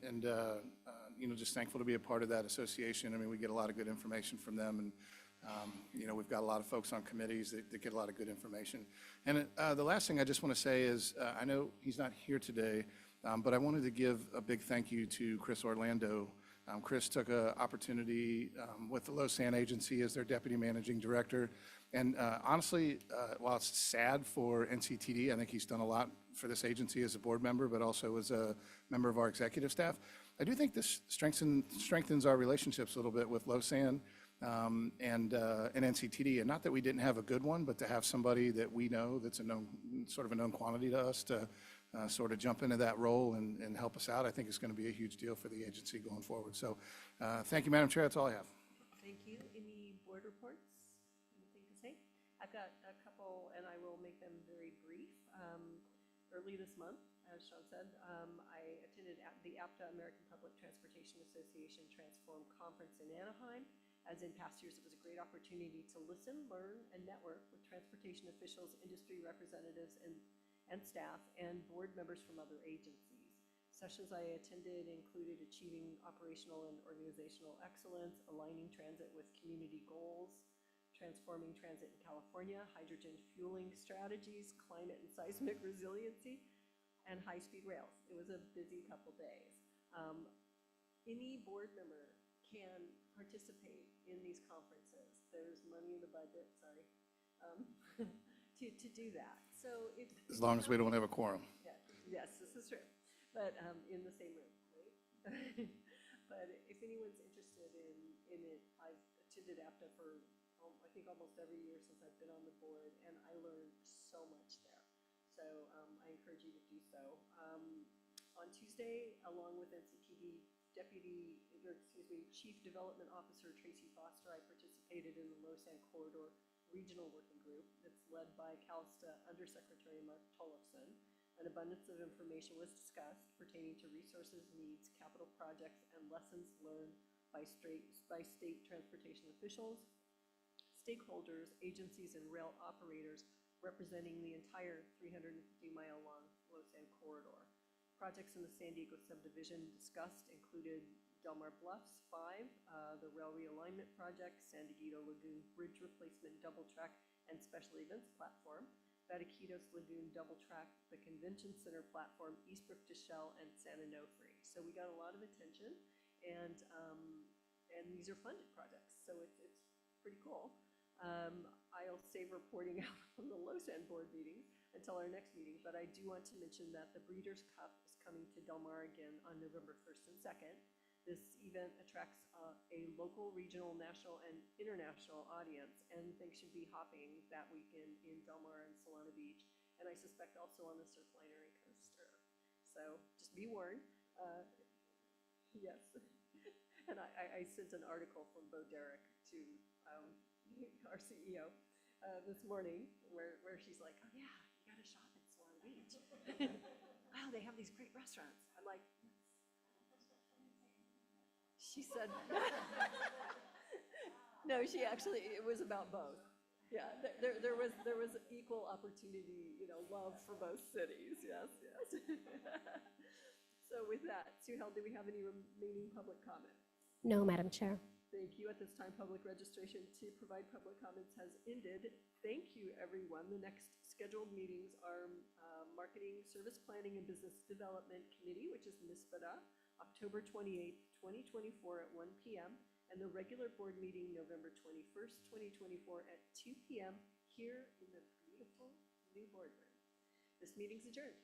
you know, just thankful to be a part of that association. I mean, we get a lot of good information from them, and you know, we've got a lot of folks on committees that get a lot of good information. And the last thing I just want to say is, I know he's not here today, but I wanted to give a big thank you to Chris Orlando. Chris took an opportunity with the Lausanne Agency as their Deputy Managing Director. And honestly, while it's sad for NCTD, I think he's done a lot for this agency as a board member, but also as a member of our executive staff. I do think this strengthens our relationships a little bit with Lausanne and NCTD. And not that we didn't have a good one, but to have somebody that we know that's a known, sort of a known quantity to us to sort of jump into that role and help us out, I think is going to be a huge deal for the agency going forward. So thank you, Madam Chair. That's all I have. Thank you. Any board reports? Anything to say? I've got a couple, and I will make them very brief. Early this month, as Sean said, I attended the APTA American Public Transportation Association Transform Conference in Anaheim. As in past years, it was a great opportunity to listen, learn, and network with transportation officials, industry representatives, and staff, and board members from other agencies. Sessions I attended included achieving operational and organizational excellence, aligning transit with community goals, transforming transit in California, hydrogen fueling strategies, climate and seismic resiliency, and high-speed rails. It was a busy couple days. Any board member can participate in these conferences. There's money in the budget, sorry, to do that. So if As long as we don't have a quorum. yeah, yes, this is true, but in the same room, right? But if anyone's interested in it, I've attended APTA for I think almost every year since I've been on the board, and I learned so much there. So I encourage you to do so. On Tuesday, along with NCTD Chief Development Officer Tracy Foster, I participated in the Lausanne Corridor Regional Working Group that's led by CalSTA Undersecretary Mark Tollefson. An abundance of information was discussed pertaining to resources, needs, capital projects, and lessons learned by state transportation officials, stakeholders, agencies, and rail operators representing the entire 350-mile-long Lausanne corridor. Projects in the San Diego subdivision discussed included Del Mar Bluffs 5, the rail realignment project, San Diego Lagoon Bridge Replacement Double Track and Special Events Platform, Vatiquitos Lagoon Double Track, the Convention Center Platform, Eastbrook to Shell, and San Onofre. So we got a lot of attention, and these are funded projects, so it's pretty cool. I'll save reporting out on the Lausanne board meeting until our next meeting, but I do want to mention that the Breeders' Cup is coming to Del Mar again on November 1st and 2nd. This event attracts a local, regional, national, and international audience, and things should be hopping that weekend in Del Mar and Solana Beach, and I suspect also on the Surfliner and Coaster. So just be warned. Yes. And I sent an article from Bo Derek to our CEO this morning where she's like, oh yeah, you gotta shop at Solana Beach. Wow, they have these great restaurants. I'm like, she said, no, No, she actually, it was about both. Yeah, there was equal opportunity, love for both cities, yes, yes. So with that, Suhail, do we have any remaining public comment? No, Madam Chair. Thank you. At this time, public registration to provide public comments has ended. Thank you, everyone. The next scheduled meetings are Marketing, Service Planning, and Business Development Committee, which is MISPADA, October 28th, 2024 at 1 p.m., and the regular board meeting November 21st, 2024 at 2 p.m. here in the beautiful new boardroom. This meeting's adjourned.